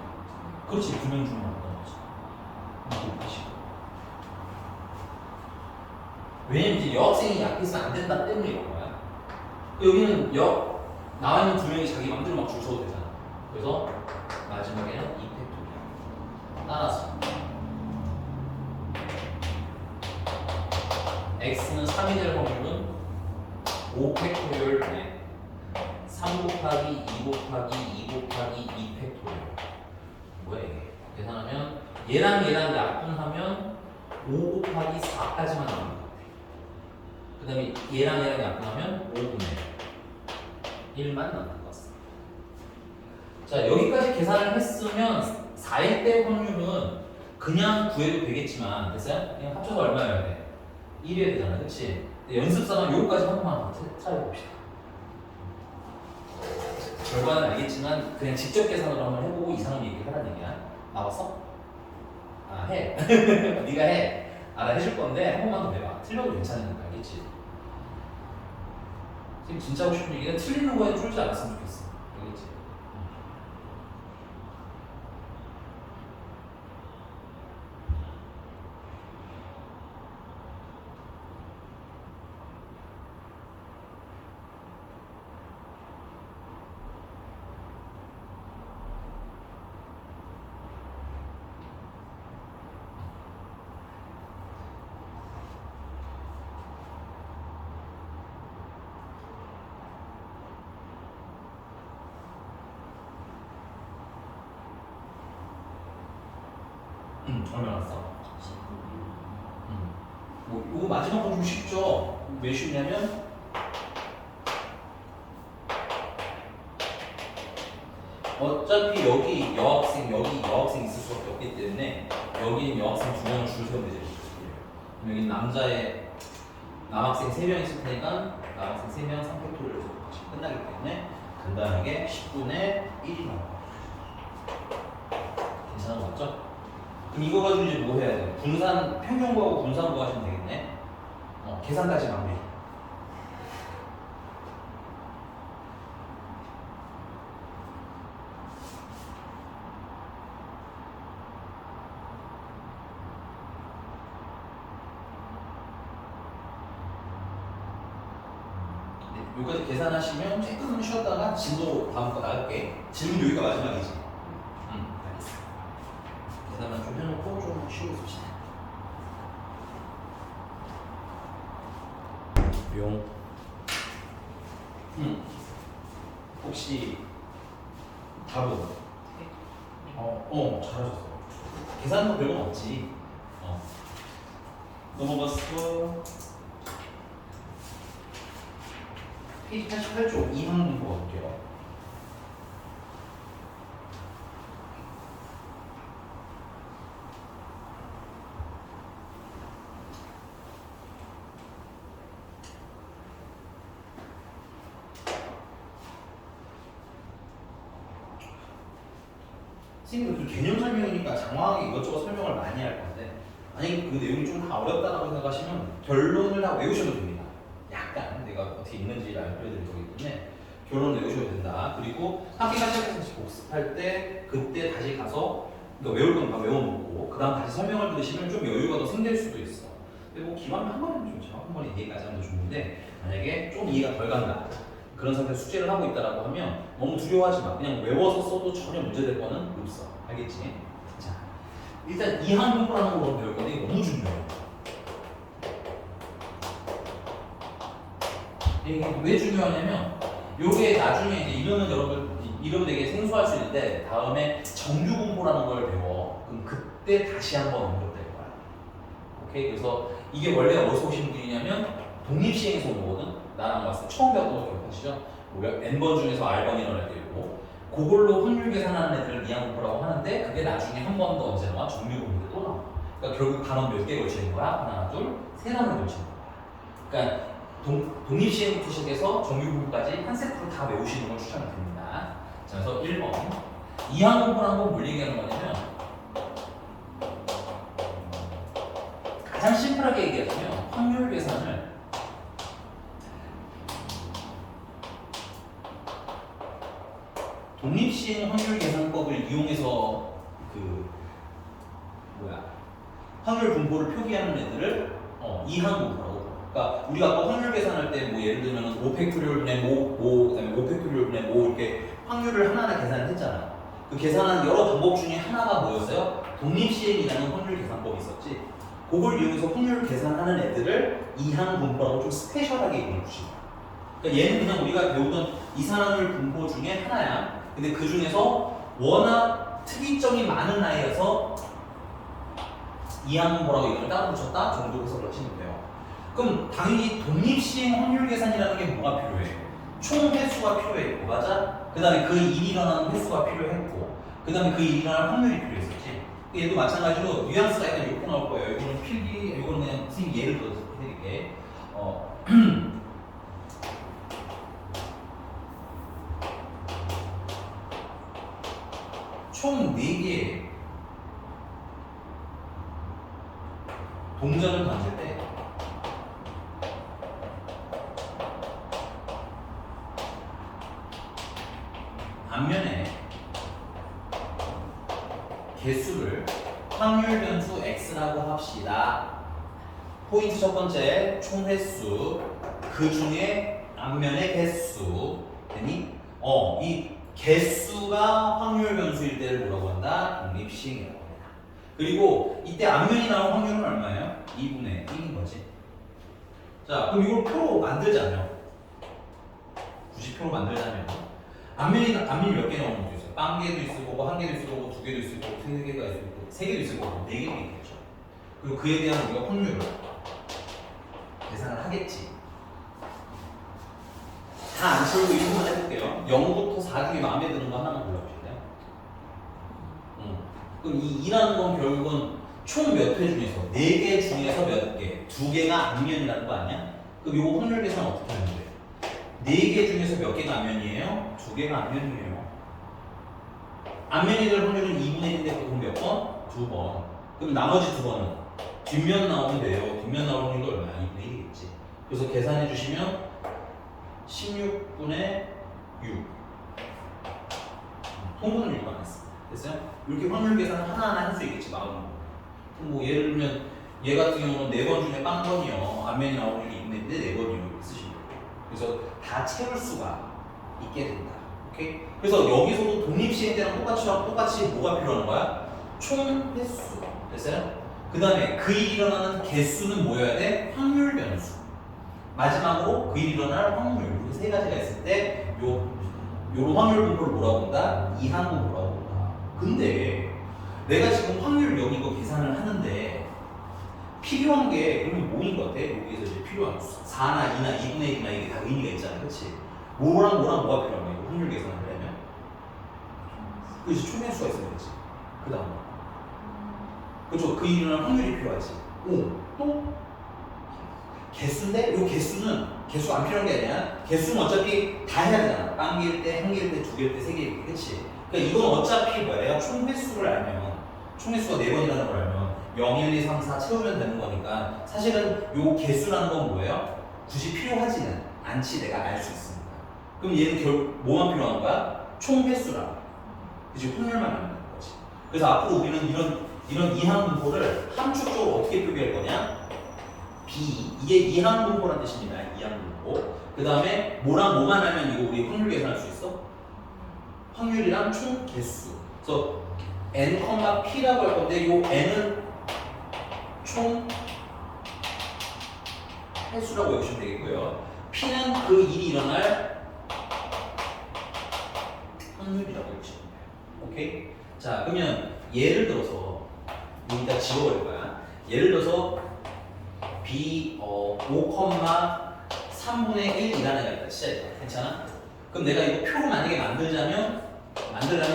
A: 그렇지, 2명 중에 하나 갖다 놓지. 이렇게 곱하시고. 왜냐면 이제 여학생이 앞에 있으면 안 된다 때문에 이런 거야. 여기는 나와 있는 2명이 자기 맘대로 막 줄 서도 되잖아. 그래서 마지막에는 이 팩토리얼 따라서 x는 3이 될 확률은 5 팩토리얼 네. 3 곱하기 2 곱하기 2 곱하기 2 팩토리얼. 뭐야 이게? 계산하면 얘랑 약분하면 5 곱하기 4까지만 나오는 것 같아. 그 다음에 얘랑 약분하면 5분의 1만 나오는 것 같습니다. 자, 여기까지 계산을 했으면 4일 때 확률은 그냥 구해도 되겠지만, 됐어요? 그냥 합쳐서 얼마여야 돼? 1이어야 되잖아, 그치? 연습사는 요거까지 한 번만 찾아봅시다. 결과는 알겠지만 그냥 직접 계산으로 한번 해보고 이상한 얘기를 하라는 얘기야. 나왔어? 아, 해. 네가 해. 알아, 해줄 건데 한 번만 더 해봐. 틀려도 괜찮으니까, 알겠지? 지금 진짜 하고 싶은 얘기는 틀리는 거에 쫄지 않았으면 좋겠어. 알겠지? 얼마 나왔어? 뭐 이거 마지막 거 좀 쉽죠? 왜 쉽냐면 어차피 여기 여학생 있을 수밖에 없기 때문에 여기는 여학생 2명을 줄 세우면 되죠. 그럼 여기 남학생 3명 있을 테니까 남학생 3명 3팩토리얼에서 끝나기 때문에 간단하게 10분의 1이 나와요. 괜찮은 거 맞죠? 그럼 이거 가지고 이제 뭐 해야 돼? 평균 구하고 분산 구하시면 되겠네. 계산까지 마무리. 네, 여기까지 계산하시면 조금 쉬었다가 진도 다음 거 나갈게. 질문 여기가 마지막이지. 알겠어. 계산만 좀 해놓고 좀 쉬고 있읍시다. 용. 혹시 답은? 잘하셨어. 계산은 뭐 별건 없지. 넘어갔어. 페이지 88쪽 이항분포 볼게요. 선생님도 개념 설명이니까 장황하게 이것저것 설명을 많이 할 건데 아니 그 내용이 좀 다 어렵다고 생각하시면 결론을 다 외우셔도 됩니다. 약간 내가 어떻게 읽는지를 알려드릴 거기 때문에 결론 외우셔도 된다. 그리고 학기가 시작해서 복습할 때 그때 다시 가서 그러니까 외울 건 다 외워놓고 그 다음 다시 설명을 들으시면 좀 여유가 더 생길 수도 있어. 근데 뭐 기왕이면 한 번에 좋죠. 한 번에 이해까지 하면 더 좋은데 만약에 좀 이해가 덜 간다. 그런 상태에서 숙제를 하고 있다라고 하면 너무 두려워하지 마. 그냥 외워서 써도 전혀 문제될 거는 없어. 알겠지? 자, 일단 이항분포라는 거 배울 건데 이거 너무 중요해요. 이게 왜 중요하냐면 요게 나중에 이제 이름은 여러분 이름 되게 생소할 수 있는데 다음에 정규분포라는 걸 배워. 그럼 그때 다시 한번 언급될 거야. 오케이? 그래서 이게 원래 어디서 오신 분이냐면 독립시행에서 온 거거든. 나랑 왔을 때 처음 배웠던 거 기억하시죠? n번 중에서 r번이라는 애들 있고 그걸로 확률 계산하는 애들을 이항분포라고 하는데 그게 나중에 한 번 더 언제 나와? 정규분포 또 나와. 그러니까 결국 단원 몇 개 걸치는 거야? 하나, 둘, 세 단원 걸치는 거야. 그러니까 독립시행부터 시작해서 정규분포까지 한 세트로 다 외우시는 걸 추천드립니다. 자, 그래서 1번 이항분포라는 건 뭘 얘기하는 거냐면 가장 심플하게 얘기하자면 확률 계산을 독립시행 확률 계산법을 이용해서 확률 분포를 표기하는 애들을 이항분포라고. 그러니까 우리가 아까 확률 계산할 때 뭐 예를 들면 5팩토리얼분의 뭐 그다음에 5팩토리얼분의 뭐 이렇게 확률을 하나하나 계산을 했잖아. 그 계산한 여러 방법 중에 하나가 뭐였어요? 독립시행이라는 확률 계산법이 있었지. 그걸 이용해서 확률 계산하는 애들을 이항분포라고 좀 스페셜하게 이름을 붙인 거야. 그러니까 얘는 그냥 우리가 배우던 이산화물 분포 중에 하나야. 근데 그 중에서 워낙 특이점이 많은 아이여서 이항분포라고 이름을 따로 붙였다 정도 해석을 하시면 돼요. 그럼 당연히 독립시행 확률 계산이라는 게 뭐가 필요해? 총 횟수가 필요했고, 맞아? 그 다음에 그 일이 일어나는 횟수가 필요했고, 그 다음에 그 일이 일어나는 확률이 필요했었지. 얘도 마찬가지로 뉘앙스가 약간 이렇게 나올 거예요. 이거는 필기, 이거는 그냥 선생님 예를 들어서 해드릴게. 총 4개의 동전을 던질 때 앞면에 개수를 확률 변수 x라고 합시다. 포인트 첫 번째 총 횟수 그 중에 앞면의 개수 되니 이 개수가 확률 변수일 때를 뭐라고 한다? 독립시행이라고 합니다. 그리고 이때 앞면이 나온 확률은 얼마예요? 2분의 1인 거지. 자, 그럼 이걸 표로 만들자면 굳이 표로 만들자면 앞면이 몇 개 나오는 것도 있어요. 빵 개도 있을 거고, 한 개도 있을 거고, 2개도 있을 거고, 3개가 있을 거고, 3개도 있을 거고, 4개도 있겠죠. 그리고 그에 대한 우리가 확률을 계산을 하겠지. 다 안 풀고 1분만 해볼게요. 0부터 4 중에 마음에 드는 거 하나만 골라보실래요? 그럼 이 2라는 건 결국은 총 몇 회 중에서 4개 중에서 몇 개, 2개가 앞면이라는 거 아니야? 그럼 이거 확률 계산 어떻게 하면 돼? 4개 중에서 몇 개가 앞면이에요? 2개가 앞면이에요. 앞면이 될 확률은 2분의 1인데 그건 몇 번? 2번. 그럼 나머지 2번은 뒷면 나오면 돼요. 뒷면 나올 확률이 얼마야? 2분의 1이겠지. 그래서 계산해 주시면 16분의 6. 통분을 6안 했습니다. 됐어요? 이렇게 확률 계산을 하나하나 할 수 있겠지, 마음으로. 뭐 예를 들면 얘 같은 경우는 4번 중에 빵번이요. 앞면이 나올 확률이 2분의 1인데 4번이요. 이렇게 쓰시면 돼요. 그래서 다 채울 수가 있게 된다. 오케이? 그래서 여기서도 독립시행 때랑 똑같이 뭐가 필요한 거야? 총 횟수. 됐어요? 그 다음에 그 일이 일어나는 개수는 뭐여야 돼? 확률 변수. 마지막으로 그 일이 일어날 확률. 이렇게 세 가지가 있을 때 요런 확률 분포를 뭐라고 한다? 이항분포라고 한다. 근데
C: 내가 지금 확률 여기 이거 계산을 하는데 필요한 게 그러면 뭐인 것 같아? 여기서 이제 필요한 4나 2나 2분의 1이나 이게 다 의미가 있잖아, 그렇지? 뭐랑 뭐가 필요한 거야? 확률 계산을 하려면? 그렇지, 총변수가 있어야 되지. 그 다음 그렇죠, 그 일어날 확률이 필요하지. 오, 또? 개수인데 이 개수는 개수 안 필요한 게 아니야. 개수는 어차피 다 해야 되잖아. 한 개일 때, 한 개일 때, 두 개일 때, 세 개일 때, 그렇지? 그러니까 이건 어차피 뭐야? 총 횟수를 알면, 총 횟수가 4번이라는 걸 알면 0, 1, 2, 3, 4 채우면 되는 거니까 사실은 이 개수라는 건 뭐예요? 굳이 필요하지는 않지. 내가 알 수 있습니다. 그럼 얘는 뭐만 필요한 거야? 총 횟수라. 그치? 확률만 알면 되는 거지. 그래서 앞으로 우리는 이런 이항분포를 함축적으로 어떻게 표기할 거냐? B, 이게 이항분포란 뜻입니다. 이항분포. 그 다음에 뭐랑 뭐만 하면 이거 우리 확률 계산할 수 있어? 확률이랑 총 개수. 그래서 n, p라고 할 건데 요 n은 총 횟수라고 외우시면 되겠고요. p는 그 일이 일어날 확률이라고 외우시면 돼요. 오케이? 자, 그러면 예를 들어서 여기다 지워버릴 거야. 예를 들어서 B 5,3분의 1이라는 애가 있다. 시작이다. 괜찮아? 그럼 내가 이거 표로 만약에 만들려면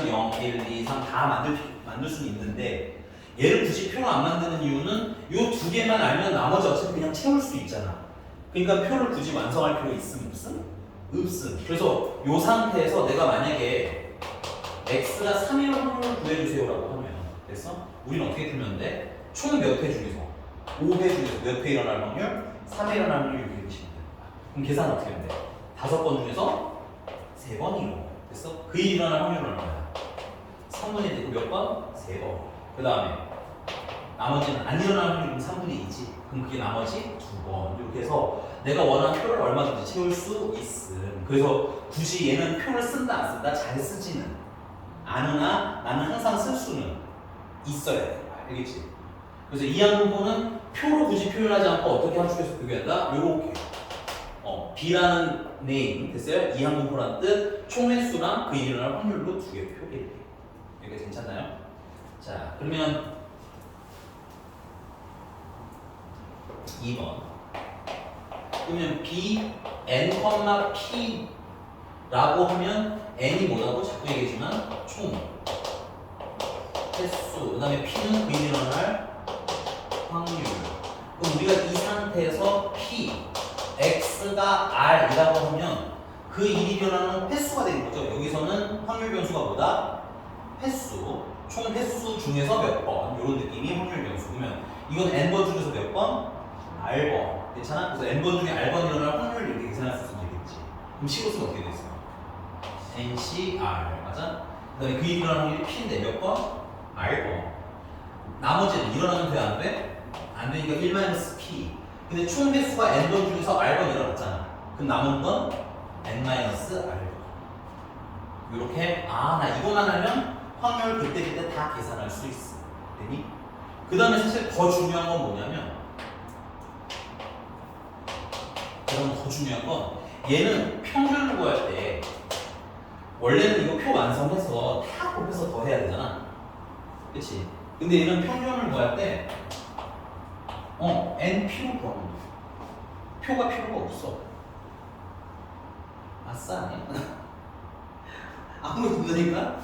C: 0, 1, 2, 3 다 만들 수는 있는데 얘를 굳이 표로 안 만드는 이유는 이 두 개만 알면 나머지 어차피 그냥 채울 수 있잖아. 그러니까 표를 굳이 완성할 필요 있음 없음? 없음. 그래서 이 상태에서 내가 만약에 x가 3일 확률을 구해주세요라고 하면 됐어? 우리는 어떻게 풀면 돼? 총 몇 회 중에서 5회 중에서 몇 회 일어날 확률? 3회 일어날 확률 이렇게 되시면 돼. 그럼 계산 어떻게 하면 돼? 5번 중에서 3번이 일어나. 됐어? 그 일 일어날 확률은 얼마야? 3분의 되고 몇 번? 3번. 그 다음에 나머지는 안 일어날 확률은 3분의 2지. 그럼 그게 나머지 2번. 이렇게 해서 내가 원하는 표를 얼마든지 채울 수 있음. 그래서 굳이 얘는 표를 쓴다 안 쓴다 잘 쓰지는 않으나 나는 항상 쓸 수는 있어야 돼. 알겠지? 그래서 이항분포는 표로 굳이 표현하지 않고 어떻게 함축해서 표기한다? 요렇게 B라는 네임 됐어요? 이항분포라는 뜻, 총횟수랑 그 일어날 확률로 두 개 표기해요. 여기 괜찮나요? 자, 그러면 2번. 그러면 B, N, P 라고 하면 N이 뭐라고 자꾸 얘기하지만 총 횟수, 그 다음에 P는 그 일어날 확률. 그럼 우리가 이 상태에서 P, X가 R이라고 하면 그 일이 일어나는 횟수가 되는 거죠. 여기서는 확률 변수가 뭐다? 횟수. 총 횟수 중에서 몇 번. 이런 느낌이 확률 변수. 그러면 이건 N번 중에서 몇 번? R번. 괜찮아? 그래서 N번 중에 R번 일어날 확률을 이렇게 계산할 수 있으면 되겠지. 그럼 식으로는 어떻게 돼 있어? NCR. 맞아? 그 다음에 그 일이 일어나는 확률이 P인데 몇 번? R번. 나머지는 일어나면 돼? 안 돼? 안 되니까 1-P. 근데 총 횟수가 N번 중에서 R번 일어났잖아. 그럼 남은 건 N-R번. 이렇게 나 이거만 하면 확률 그때그때 다 계산할 수 있어. 되니? 그 다음에 사실 더 중요한 건 뭐냐면 더 중요한 건 얘는 평균을 구할 때 원래는 이거 표 완성해서 다 곱해서 더 해야 되잖아. 그치? 근데 얘는 평균을 구할 때 NP로 구하는 거야. 표가 필요가 없어. 아싸 아니야? 아무것도 없으니까?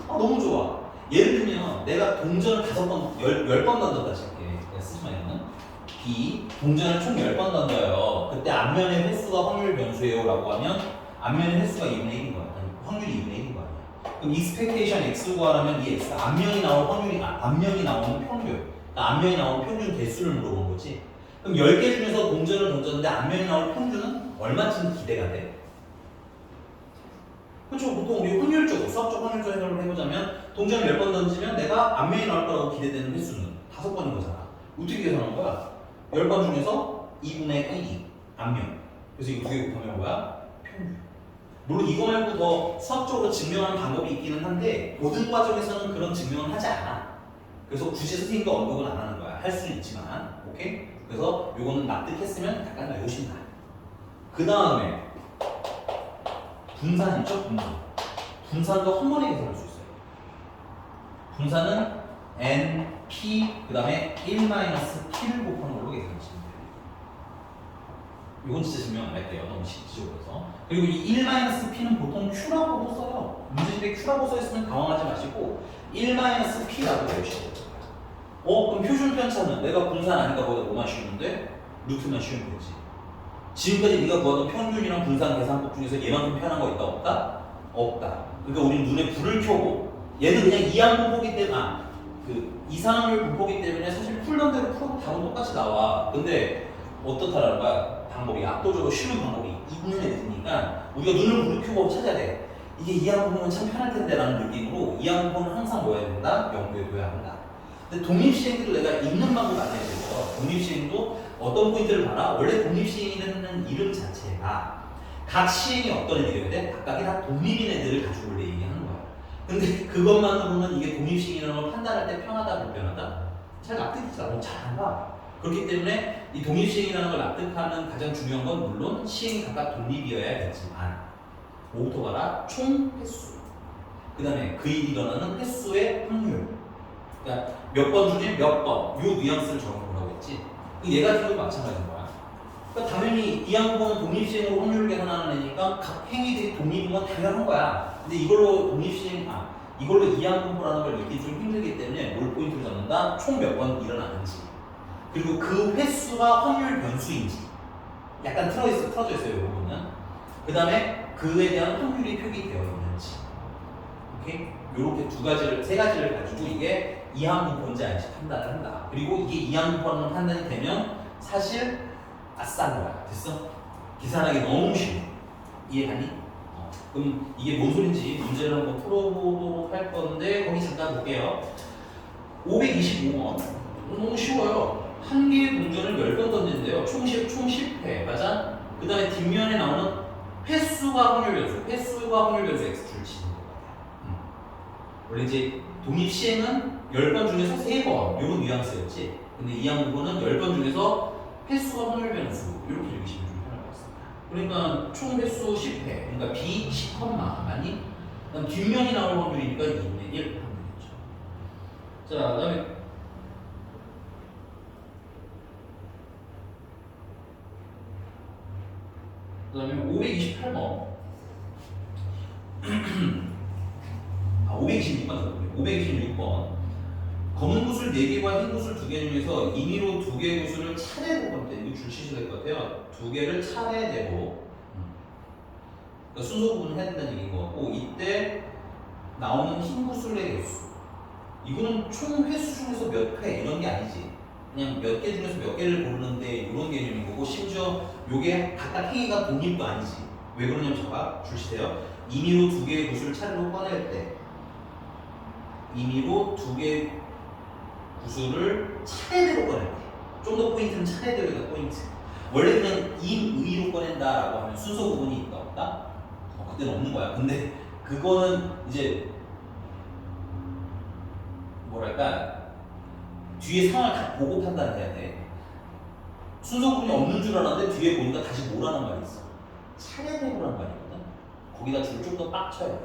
C: 너무 좋아. 예를 들면 내가 동전을 5번, 10번 던졌다 칠게. 내가 쓰지 마 이거는. B, 동전을 총 10번 던져요. 그때 앞면의 횟수가 확률 변수예요 라고 하면 앞면의 횟수가 2분의 1인 거야. 아니, 확률이 2분의 1인 거 아니야. 그럼 expectation X를 구하려면 이 X, 앞면이 나올 확률이, 앞면이 나오는 평균. 그러니까 앞면이 나오는 평균 개수를 물어본 거지. 그럼 10개 중에서 동전을 던졌는데 앞면이 나올 평균은 얼마쯤 기대가 돼? 그렇죠. 보통 우리 확률적으로, 수학적 확률적 해석을 해보자면 동전을 10번 던지면 내가 앞면이 나올 거라고 기대되는 횟수는 5번인 거잖아. 어떻게 계산한 거야? 10번 중에서 2분의 1이 앞면. 그래서 이거 2개 곱하면 뭐야? 평균. 물론 이거 말고 더 수학적으로 증명하는 방법이 있기는 한데 모든 과정에서는 그런 증명을 하지 않아. 그래서 굳이 선생님도 언급은 안 하는 거야. 할 수는 있지만. 오케이? 그래서 요거는 납득했으면 약간 외우신다. 그 다음에 분산 있죠? 분산. 분산도 한 번에 계산할 수 있어요. 분산은 n, p, 그 다음에 1-p를 곱하는 걸로 계산하시면 돼요. 이건 진짜 증명 안 할게요. 너무 실질적으로서. 그리고 이 1-p는 보통 q라고도 써요. 문제집에 q라고 써있으면 당황하지 마시고 1-p라고 외우시면 돼요. 그럼 표준 편차는 내가 분산 아니까 거기다 뭐만 씌우는데? 루트만 씌우면 되지. 지금까지 네가 구하던 평균이랑 분산 계산법 중에서 얘만큼 편한 거 있다 없다? 없다. 그러니까 우리는 눈에 불을 켜고 얘는 그냥 이항 분포기 때문에 이상률 분포기 때문에 사실 풀던 대로 풀어도 답은 똑같이 나와. 근데 어떻다라는 거야? 방법이 압도적으로 쉬운 방법이 이 눈에 드니까 우리가 눈을 불을 켜고 찾아야 돼. 이게 이항 분포는 참 편할 텐데 라는 느낌으로 이항 분포는 항상 뭐 해야 된다? 연구해 둬야 한다. 근데 독립시행도 내가 읽는 방법 안 해야 되죠. 독립시행도 어떤 포인트를 봐라? 원래 독립시행이라는 이름 자체가 각 시행이 어떤 애들이어야 돼? 각각이 다 독립인 애들을 가지고 원래 얘기하는 거야. 근데 그것만으로는 이게 독립시행이라는 걸 판단할 때 편하다, 불편하다? 잘 납득이 잘 안 가. 그렇기 때문에 이 독립시행이라는 걸 납득하는 가장 중요한 건 물론 시행이 각각 독립이어야겠지만 뭐부터 봐라? 총 횟수. 그 다음에 그 일이 일어나는 횟수의 확률. 그러니까 몇 번 중에 몇 번, 요 뉘앙스를 적어보라고 했지. 얘 같은 경우도 마찬가지인 거야. 그러니까 당연히 이항분은 독립시행으로 확률을 계산하는 애니까 각 행위들이 독립인 건 당연한 거야. 근데 이걸로 이걸로 이항분포라는 걸 읽기 좀 힘들기 때문에 뭘 포인트로 잡는다? 총 몇 번 일어나는지. 그리고 그 횟수가 확률 변수인지. 약간 틀어져 있어요, 이 부분은. 그 다음에 그에 대한 확률이 표기되어 있는지. 오케이? 요렇게 세 가지를 가지고 이게 이항분포인지 아닌지 판단을 한다. 그리고 이게 이항분포라는 판단이 되면 사실 아싸인 거야. 됐어? 계산하기 너무 쉬워. 이해하니? 그럼 이게 뭔 소린지 문제를 한번 풀어보도록 할 건데 거기 잠깐 볼게요. 525번 너무 쉬워요. 한 개의 동전을 10번 던지는데요. 총 10회 맞아? 그 다음에 뒷면에 나오는 횟수가 확률 변수 x줄 치는 거야. 원래 이제 독립시행은 10번 중에서 3번 요런 뉘앙스였지. 근데 이항분포는 10번 중에서 횟수가 확률 변수 이렇게 읽으시면 좀 편할 것 같습니다. 그러니까 총 횟수 10회 그러니까 b 10, 맞니? 그다음 뒷면이 나올 확률이니까 2분의 1 하면 되겠죠. 자, 그다음에 그다음에 528번 526번 526번 검은 구슬 4개와 흰 구슬 2개 중에서 임의로 2개의 구슬을 차례대로 볼 때 이거 줄치셔야 될 것 같아요. 2개를 차례대로 그러니까 순서 구분을 해야 된다는 얘기인 것 같고 이때 나오는 흰 구슬의 개수 이거는 총 횟수 중에서 몇 회 이런 게 아니지. 그냥 몇 개 중에서 몇 개를 고르는데 이런 개념인 거고 심지어 요게 각각 행위가 독립도 아니지. 왜 그러냐면 잠깐 줄치세요. 임의로 2개의 구슬을 차례로 꺼낼 때 임의로 2개의 구슬을 차례대로 꺼낼 때 좀 더 포인트는 차례대로가 포인트. 원래 그냥 임의로 꺼낸다라고 하면 순서 구분이 있다 없다? 그때는 없는 거야. 근데 그거는 이제 뭐랄까 뒤에 상황을 다 보고 판단해야 돼. 순서 구분이 없는 줄 알았는데 뒤에 보니까 다시 뭐라는 말이 있어. 차례대로라는 말이거든. 거기다 줄 좀 더 빡쳐야 돼.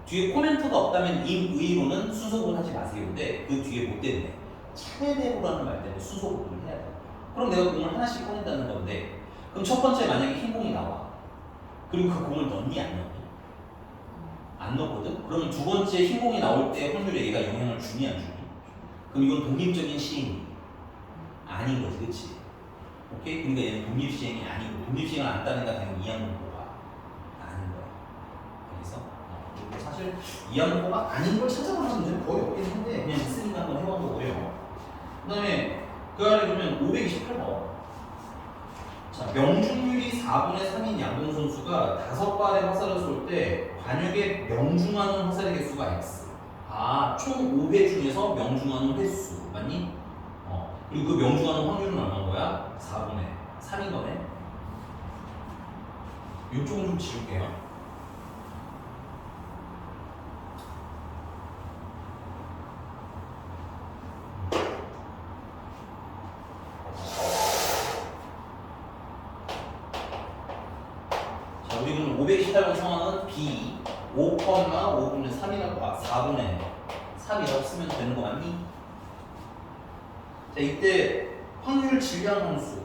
C: 뒤에 코멘트가 없다면 임의로는 순서 구분하지 마세요. 근데 그 뒤에 뭐 때문에 차례대로라는 말 때문에 순서 구분을 해야 돼. 그럼 내가 공을 하나씩 꺼낸다는 건데 그럼 첫 번째 만약에 흰 공이 나와. 그리고 그 공을 넣니 안 넣니? 안 넣거든? 그러면 두 번째 흰 공이 나올 때 확률에 얘가 영향을 주니 안 주니? 그럼 이건 독립적인 시행이 아닌 거지, 그치? 오케이? 그러니까 얘는 독립시행이 아니고 독립시행을 안 따는가 당연히 이항분포가 아닌 거야. 그래서 사실 이항분포가 아닌 걸 찾아보는 문제는 거의 없긴 한데 그냥 있으니까 한번 해본 거고요. 그 다음에 그 안에 보면 528번 자, 명중률이 4분의 3인 양동 선수가 5발의 화살을 쏠 때 관역에 명중하는 화살의 개수가 x. 총 5회 중에서 명중하는 횟수 맞니? 그리고 그 명중하는 확률은 얼마인 거야? 4분의 3인 거네. 이쪽은 좀 지울게요. 자, 우리 그럼 528번 상황은 B 5,5분의 3이라고 4분의 3이라고 쓰면 되는 거 맞니? 자, 이때 확률 질량 함수.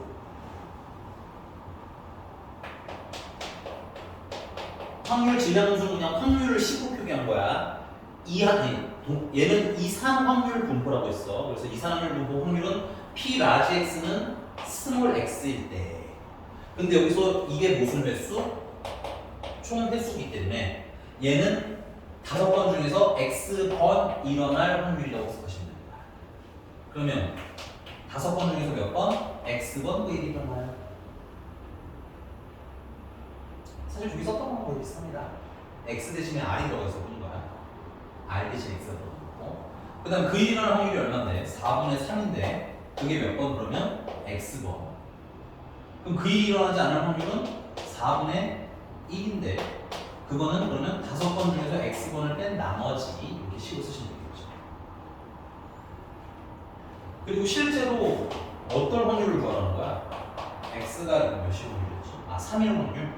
C: 확률 질량 함수는 그냥 확률을 식으로 표기한 거야. 얘는 이산 확률 분포라고 했어. 그래서 이산 확률 분포 확률은 P 라지 X는 스몰 x일 때. 근데 여기서 이게 무슨 횟수? 총 횟수이기 때문에 얘는 5번 중에서 X번 일어날 확률이라고 생각하시면 됩니다. 그러면 5번 중에서 몇 번? X번 그 일이 일어나요. 사실 저기 썼던 거랑 거의 비슷합니다. X 대신에 R이 들어가서 보는 거야. R 대신 X가 들어가고. 그 다음 그 일이 일어날 확률이 얼마인데? 4분의 3인데 그게 몇 번 그러면? X번. 그럼 그 일이 일어나지 않을 확률은 4분의 1인데 그거는 그러면 5번 중에서 X번을 뺀 나머지 이렇게 식으로 쓰시면 되겠죠. 그리고 실제로 어떤 확률을 구하라는 거야? X가 몇이 확률이었지? 3일 확률?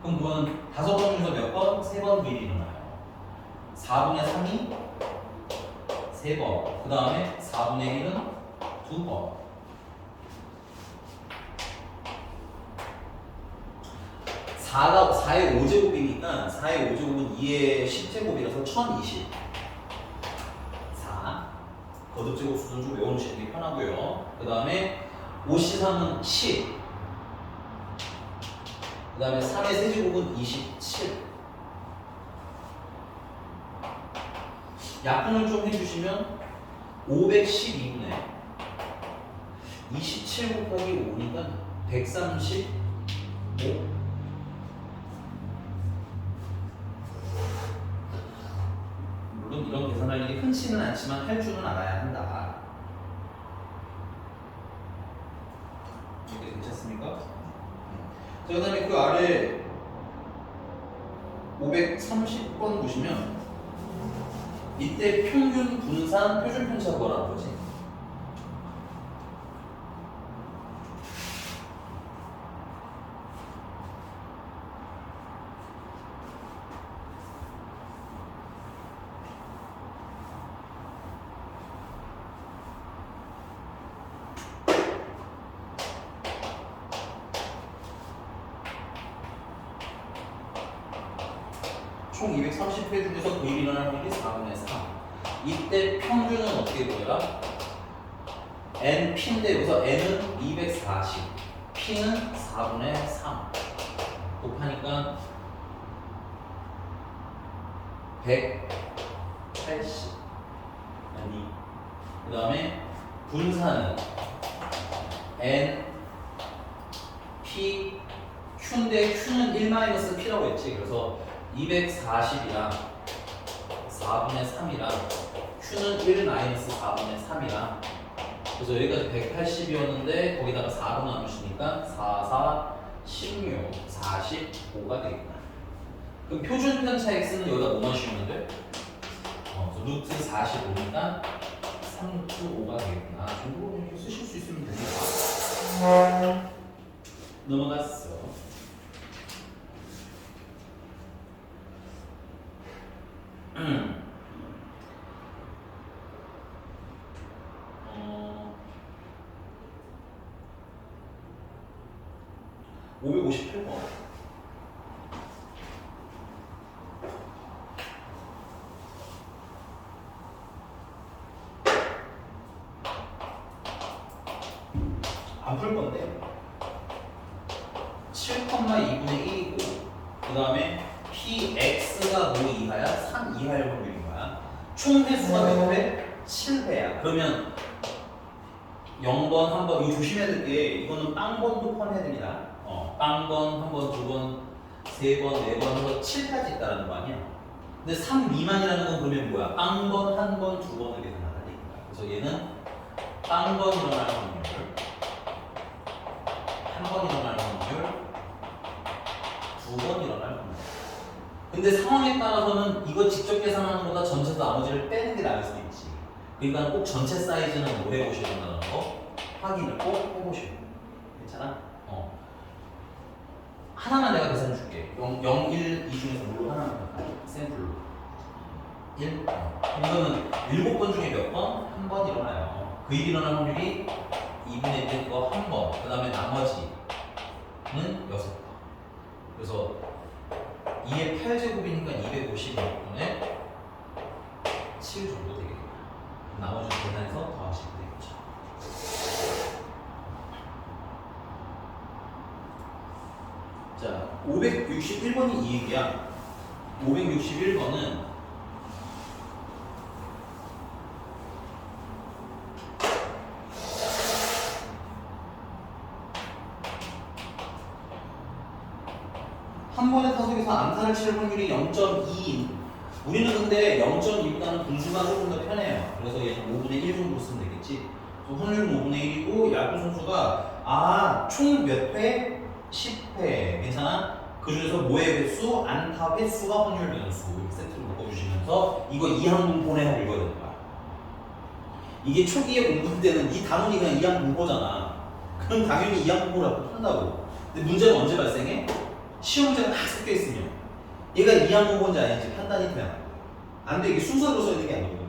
C: 그럼 그건 5번 중에서 몇 번? 3번 그 일이 일어나요. 4분의 3이 3번, 그 다음에 4분의 1은 2번. 4의 5제곱이니까 4의 5제곱은 2의 10제곱이라서 1020. 4. 거듭제곱 수준 좀 외워놓으시는 게 편하고요. 그 다음에 5C3은 10. 그 다음에 3의 세제곱은 27. 약분을 좀 해주시면 512분의 27 곱하기 5니까 135. 물론 이런 계산할 일이 흔치는 않지만 할 줄은 알아야 한다. 이렇게 괜찮습니까? 자, 그 다음에 그 아래 530번 보시면 이때 평균 분산 표준 편차 구하라는 거지. 총 230회 중에서 그 일이 일어날 확률이 4분의 3. 이때 평균은 어떻게 보여라? NP인데 여기서 N은 240, P는 4분의 3 곱하니까 180. 아니, 그 다음에 분산은 N, P, Q인데 Q는 1-P라고 했지. 그래서 240이랑 4분의 3이랑 Q는 1-4분의 3이랑 그래서 여기까지 180이었는데 거기다가 4로 나누시니까 4, 4, 16, 45가 되겠다. 그럼 표준 편차 x는 여기다 뭐만 씌우면 돼? 루트 45니까 3-5가 되겠구나. 정도로 이렇게 쓰실 수 있으면 되니까. 넘어갔어. 어, 558번. 안 풀 건데 7,2분의 1이고 그 다음에 px가 뭐 이하야? 3 이하일 확률인 거야. 총 회수가 몇 회? 7회야. 그러면 0번, 1번 이거 조심해야 될 게 이거는 빵번도 포함해야 됩니다. 빵번, 1번, 2번, 3번, 4번 해서 7까지 있다는 거 아니야. 근데 3 미만이라는 건 그러면 뭐야? 빵번, 1번, 2번을 계산하는 얘기야. 그래서 얘는 빵번 일어날 확률, 1번 일어날 확률, 2번 일어날 확률. 근데 상황에 따라서는 이거 직접 계산하는 것보다 전체 나머지를 빼는 게 나을 수도 있지. 그러니까 꼭 전체 사이즈는 뭐 해보셔야 된다는 거 확인을 꼭 해보셔야 돼. 괜찮아? 하나만 내가 계산해 줄게. 0, 1, 2 중에서 뭘로 하나만 샘플로. 1번. 이거는 7번 중에 몇 번? 한 번 일어나요. 그 일이 일어날 확률이 2분의 1의 거 한 번. 그 다음에 나머지는 6번. 그래서 2의 8제곱이니까 256분의 7 정도 되겠네요. 나머지 계산해서 더하시면 되겠죠. 자, 561번이 이 얘기야. 561번은 한 번의 타석에서 안타를 칠 확률이 0.2인 우리는 근데 0.2보다는 분수가 조금 더 편해요. 그래서 얘는 5분의 1 정도 쓰면 되겠지. 확률은 5분의 1이고 야구 선수가 총 몇 회? 10회. 괜찮아? 그 중에서 뭐의 횟수? 안타 횟수가 확률 변수. 이렇게 세트로 묶어주시면서 이거 이항분포네하고 읽어야 되는 거야. 이게 초기에 공부 때는 이 단원이 그냥 이항분포잖아. 그럼 당연히 이항분포라고 한다고. 근데 문제는 언제 발생해? 시험제가 다 섞여 있으면 얘가 이항분포인지 아닌지 판단이 돼야 안 돼. 이게 순서대로 써야 되는 게 아니거든.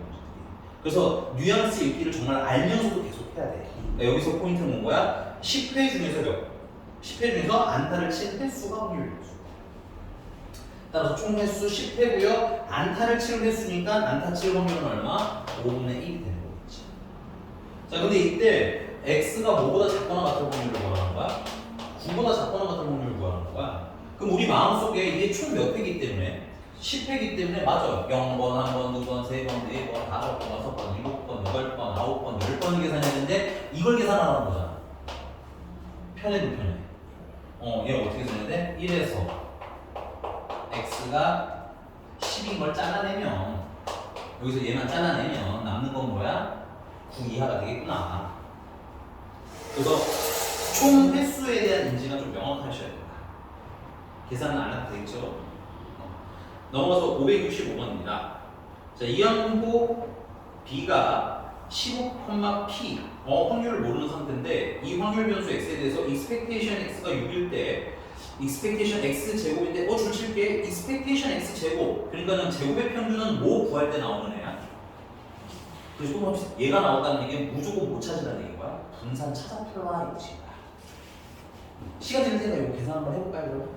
C: 그래서 뉘앙스 읽기를 정말 알면서도 계속 해야 돼. 그러니까 여기서 포인트는 뭔 거야? 10회 중에서 10회 중에서 안타를 친 횟수가 확률 횟수. 따라서 총 횟수 10회고요. 안타를 치는 횟수니까 안타 칠 확률은 얼마? 5분의 1이 되는 거겠지. 자, 근데 이때 x가 뭐보다 작거나 같은 확률을 구하는 거야? 9보다 작거나 같은 확률을 구하는 거야. 그럼 우리 마음속에 이게 총 몇 회이기 때문에 10회이기 때문에 맞아. 0번, 1번, 2번, 3번, 4번, 5번, 6번, 7번, 8번, 9번, 10번을 계산해야 되는데 이걸 계산하라는 거잖아. 편해도 편해. 얘를 어떻게 계산해야 돼? 1에서 x가 10인 걸 잘라내면 여기서 얘만 잘라내면 남는 건 뭐야? 9 이하가 되겠구나. 그래서 총 횟수에 대한 인지가 좀 명확하셔야 된다. 계산은 안 해도 되겠죠? 넘어가서 565번입니다. 자, 이항분포 B가 15,P 확률을 모르는 상태인데 이 확률 변수 X에 대해서 expectation X가 6일 때 expectation X 제곱인데 줄 칠게 expectation X 제곱 그러니까는 제곱의 평균은 뭐 구할 때 나오는 애야? 그래서 얘가 나왔다는 얘기는 무조건 못 찾으라는 얘기인 거야. 분산 찾아펴라 이거지. 시간 될 테니까 이거 계산 한번 해볼까요 그럼?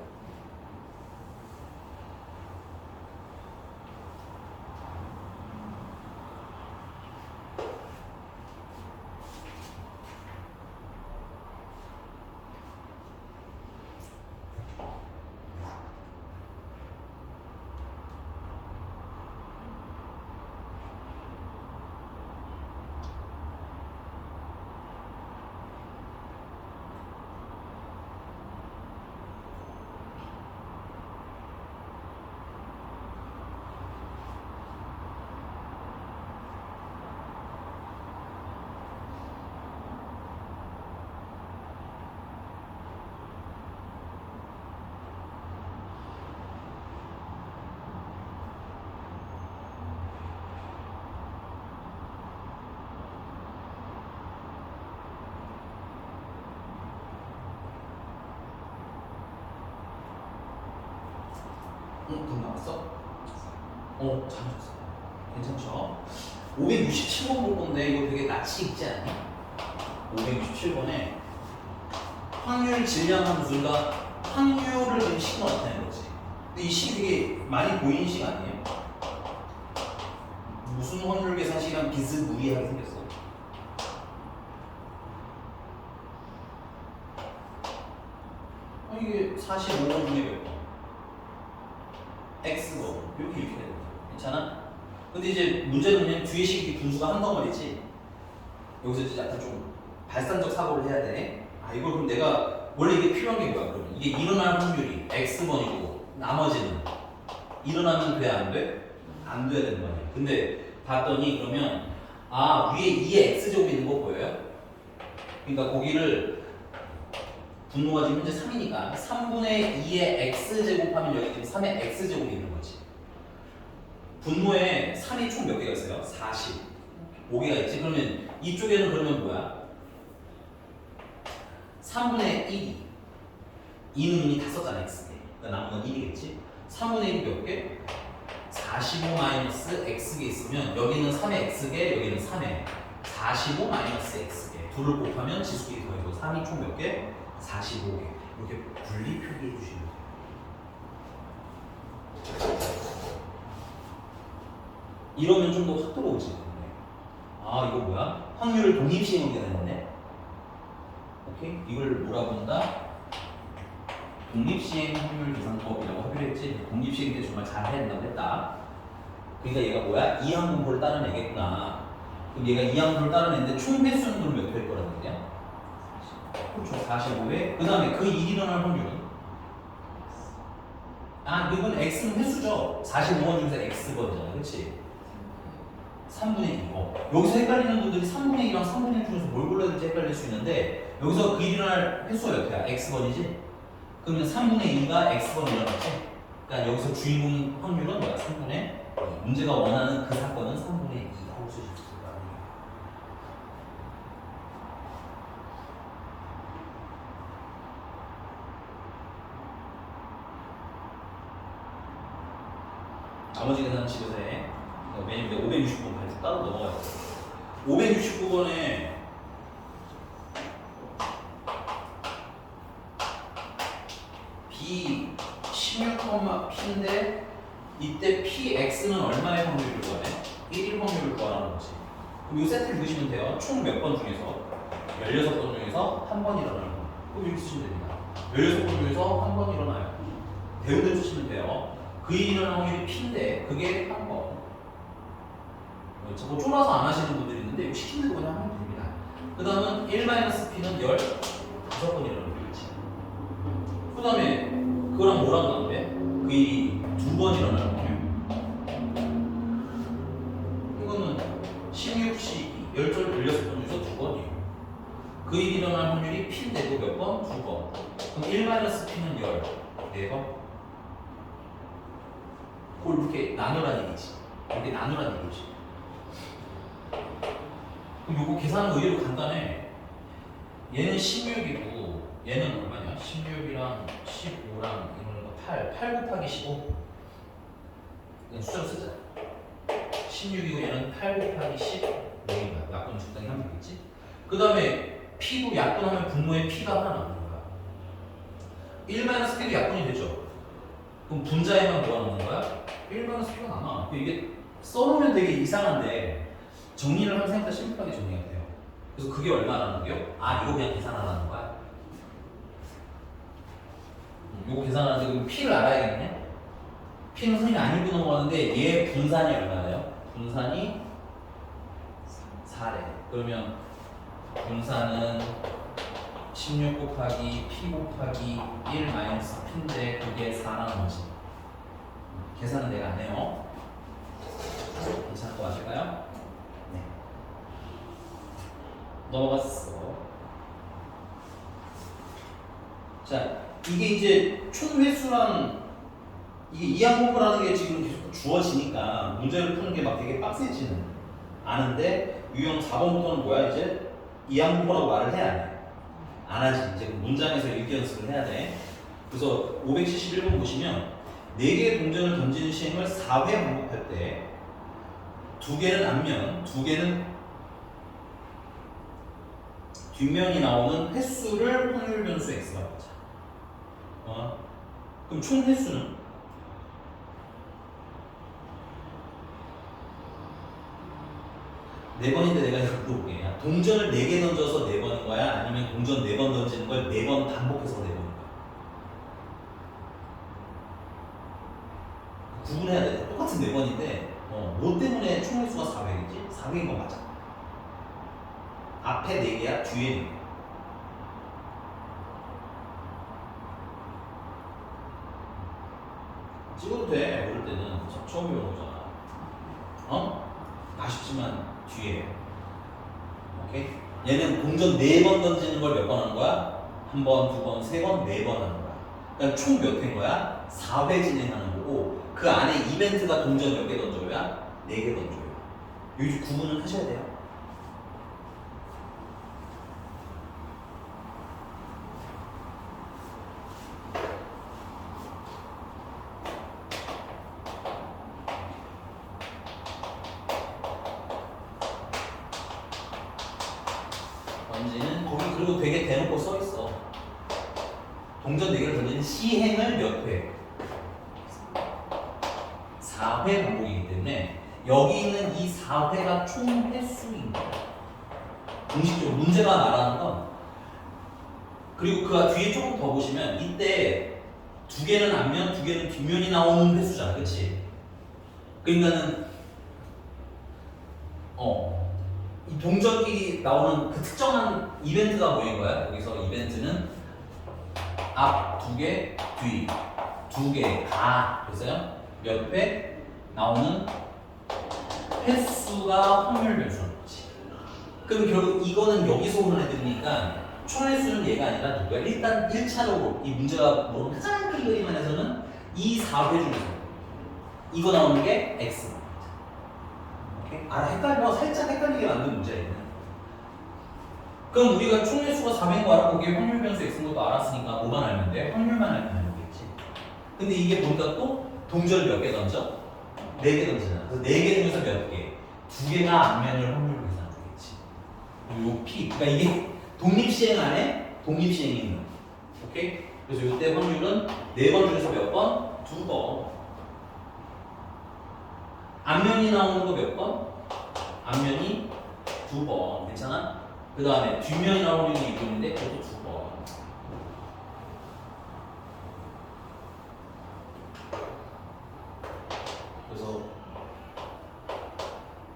C: 돈 나왔어? 잘하셨어. 괜찮죠? 567번 볼 건데 이거 되게 낯이 익지 않니? 567번에 확률 질량 함수가 확률을 좀 식 나타내는 거지. 근데 이 식이 되게 많이 보이는 식 아니에요? 무슨 확률 계산식이랑 비스무리하게 생겼어. 이게 45번 중에 몇 번? X번 이렇게 되는 거죠. 괜찮아? 근데 이제 문제는 그냥 뒤에 식이 분수가 한 덩어리지. 여기서 이제 약간 좀 발산적 사고를 해야 되네. 이걸 그럼 내가 원래 이게 필요한 게 뭐야? 그러면 이게 일어날 확률이 X번이고 나머지는 일어나면 돼? 안 돼? 안 돼야 되는 거 아니야. 근데 봤더니 그러면 위에 2의 X제곱이 있는 거 보여요? 그러니까 거기를 분모가 지금 현재 3이니까 3분의 2의 x제곱하면 여기 지금 3의 x제곱이 있는 거지. 분모에 3이 총 몇 개가 있어요? 40. 5개가 있지. 그러면 이쪽에는 그러면 뭐야? 3분의 1이 2는 이미 다 썼잖아 x에. 그러니까 남은 건 1이겠지. 3분의 1이 몇 개? 4 45 마이너스 x개 있으면 여기는 3의 x개, 여기는 3의 45 마이너스 x개 둘을 곱하면 지수끼리 더해서 3이 총 몇 개? 45개. 이렇게 분리 표기해 주시면 돼요. 이러면 좀 더 확 들어오지. 아 이거 뭐야? 확률을 독립시행하게 되는데. 오케이? 이걸 뭐라 본다? 독립시행 확률 계산법이라고 하기로 했지. 독립시행 때 정말 잘 해야 된다고 했다. 그러니까 얘가 뭐야? 이항분포를 따라내겠구나. 그럼 얘가 이항분포를 따라내는데 총 횟수는 그럼 몇 회일 거라는 얘기야? 그렇죠. 45회. 그 다음에 그 일이 일어날 확률은? 아, 이건 x는 횟수죠. 45번 중에서 x번이잖아. 그렇지? 3분의 2. 여기서 헷갈리는 분들이 3분의 2랑 3분의 1 중에서 뭘 골라야 될지 헷갈릴 수 있는데 여기서 그 일이 일어날 횟수가 몇 회야? x번이지? 그러면 3분의 2가 x번 일어났지? 그러니까 여기서 주인공 확률은 뭐야? 3분의 2. 문제가 원하는 그 사건은 3분의 2하고 쓰실 수 있다. 나머지 계산은 집에서 해. 왜냐면 569번 발표 따로 넘어가야 돼. 569번에 B 16,P인데 이때 PX는 얼마의 확률을 구하네? 1일 확률을 구하라는 거지. 그럼 이 세트를 넣으시면 돼요. 총 몇 번 중에서? 16번 중에서 한 번 일어나는 거. 그럼 이렇게 쓰시면 됩니다. 16번 중에서 한 번 일어나요. 배우대 쓰시면 돼요. 그 일이 일어나는 확률이 P인데 그게 한 번. 뭐 쫄아서 안 하시는 분들이 있는데 이거 시킨 대로 그냥 하면 됩니다. 그 다음은 1-P는 15번 일어나는 거지. 그 다음에 그거랑 뭐랑 나는데? 그 일이 2번 일어나는 확률. 이거는 16, 12, 16번 중에서 2번이에요. 그 일이 일어날 확률이 P인데도 몇 번? 2번. 그럼 1-P는 14번. 그걸 이렇게 나누란 얘기지. 이렇게 나누란 얘기지. 그럼 요거 계산은 의외로 간단해. 얘는 16이고 얘는 얼마냐? 16이랑 15랑 이거는 8. 8 곱하기 15. 그냥 숫자로 쓰자. 16이고 얘는 8 곱하기 15입니다. 약분 적당히 하면 되겠지? 그 다음에 P도 약분하면 분모에 P가 하나 남는 거야. 1-P도 약분이 되죠? 그럼 분자에만 뭐가 남는 거야? 1-P가 남아. 이게 써놓으면 되게 이상한데 정리를 하면 생각보다 심플하게 정리가 돼요. 그래서 그게 얼마라는 거요? 아, 이거 그냥 계산하라는 거야? 이거 계산하는데 그럼 P를 알아야겠네? P는 흔히 안 읽고 넘어가는데 얘 분산이 얼마나요? 분산이 4래. 그러면 분산은 16 곱하기 P 곱하기 1-P인데 그게 4라는 거지. 계산은 내가 안 해요. 괜찮고 하실까요? 네. 넘어갔어. 자, 이게 이제 총 횟수랑 이게 이항분포라는 게 지금 계속 주어지니까 문제를 푸는 게 막 되게 빡세지는 않은데 유형 4번부터는 뭐야? 이제 이항분포라고 말을 해야 돼. 안 하지. 이제 문장에서 읽기 연습을 해야 돼. 그래서 571번 보시면 4개의 동전을 던지는 시행을 4회 반복할 때 2개는 앞면, 2개는 뒷면이 나오는 횟수를 확률 변수 x라고 하자. 그럼 총 횟수는? 네 번인데 내가 이거 물어볼게. 동전을 4개 던져서 4번인 거야? 아니면 동전 4번 던지는 걸 4번 반복해서 4번인 거야? 구분해야 돼. 똑같은 4번인데 뭐 때문에 총 횟수가 400이지? 400인 거 맞아. 앞에 4개야, 뒤에 4개. 찍어도 돼. 어릴 때는 처음 배우는 거잖아. 아쉽지만 뒤에. 오케이? 얘는 동전 4번 던지는 걸 몇 번 하는 거야? 1번, 2번, 3번, 4번 하는 거야. 그러니까 총 몇 회인 거야? 4회 진행하는 거고 그 안에 이벤트가 동전 몇 개 던져야? 4개 던져요. 여기 구분을 하셔야 돼요. 던지는 거기 그리고 되게 대놓고 써 있어. 동전 4개를 던지는 시행을 몇 회? 4회 반복이기 때문에 여기 있는 이 4회가 총 횟수인 거야. 공식적으로 문제가 말하는 건 그리고 그 뒤에 조금 더 보시면 이때 2개는 앞면, 2개는 뒷면이 나오는 횟수잖아, 그렇지? 그러니까는 이 동전끼리 나오는 그 특정한 이벤트가 보인 거야. 여기서 이벤트는 앞 2개, 뒤 2개 다 됐어요? 몇 회 나오는 횟수가 확률 변수인 거지. 그럼 결국 이거는 여기서 오는 애들이니까 총 횟수는 얘가 아니라 누구야? 일단 1차적으로 이 문제가 물어본 가장 큰 그림 안에서는 이 4회 중에서 이거 나오는 게 X. 오케이? 헷갈려. 살짝 헷갈리게 만든 문제야. 그럼 우리가 총 횟수가 400인 거 알아보기에 확률 변수 X인 것도 알았으니까 뭐만 알면 돼? 확률만 알면 되겠지. 근데 이게 보니까 또 동전을 몇 개 던져? 4개 던지잖아. 그래서 4개 중에서 몇 개? 2개가 앞면을 확률로 계산하면 되겠지. 요 P. 그러니까 이게 독립시행 안에 독립시행이 있는. 오케이? 그래서 이때 확률은 4번 중에서 몇 번? 2번. 앞면이 나오는 거 몇 번? 앞면이 2번. 괜찮아? 그 다음에 뒷면이 나오는 게 있는데 그것도 2번. 그래서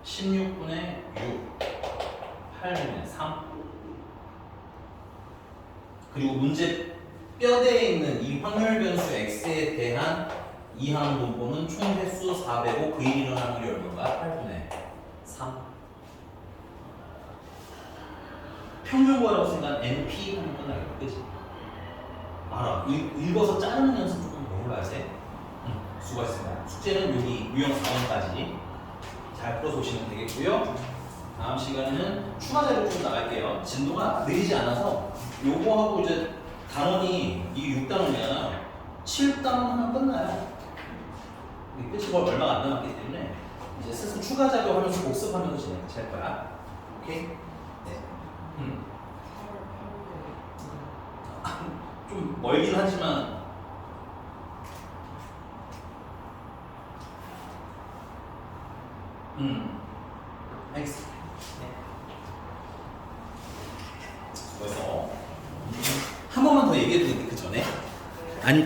C: 16분의 6, 8분의 3. 그리고 문제 뼈대에 있는 이 확률 변수 x에 대한 이항 분포는 총 횟수 400고 그 일이 일어나는 확률이 얼마인가? 8분의 3. 평균 구하라고 생각한 NP 하면 끝나겠다. 그치? 알아. 읽어서 자르는 연습 조금 더 해봐야 돼. 수고하셨습니다. 숙제는 여기 유형 4번까지 잘 풀어서 오시면 되겠고요. 다음 시간에는 추가 자료 좀 나갈게요. 진도가 느리지 않아서 요거하고 이제 단원이 이게 6단원이잖아. 7단원 하면 끝나요. 끝이 뭘 얼마가 안 남았기 때문에 이제 스스로 추가 자료 하면서 복습하면서 진행할 거야. 오케이? 네. 좀 멀긴 하지만 알겠습니다. 네. 그래서 한 번만 더 얘기해 드릴게 그 전에 아니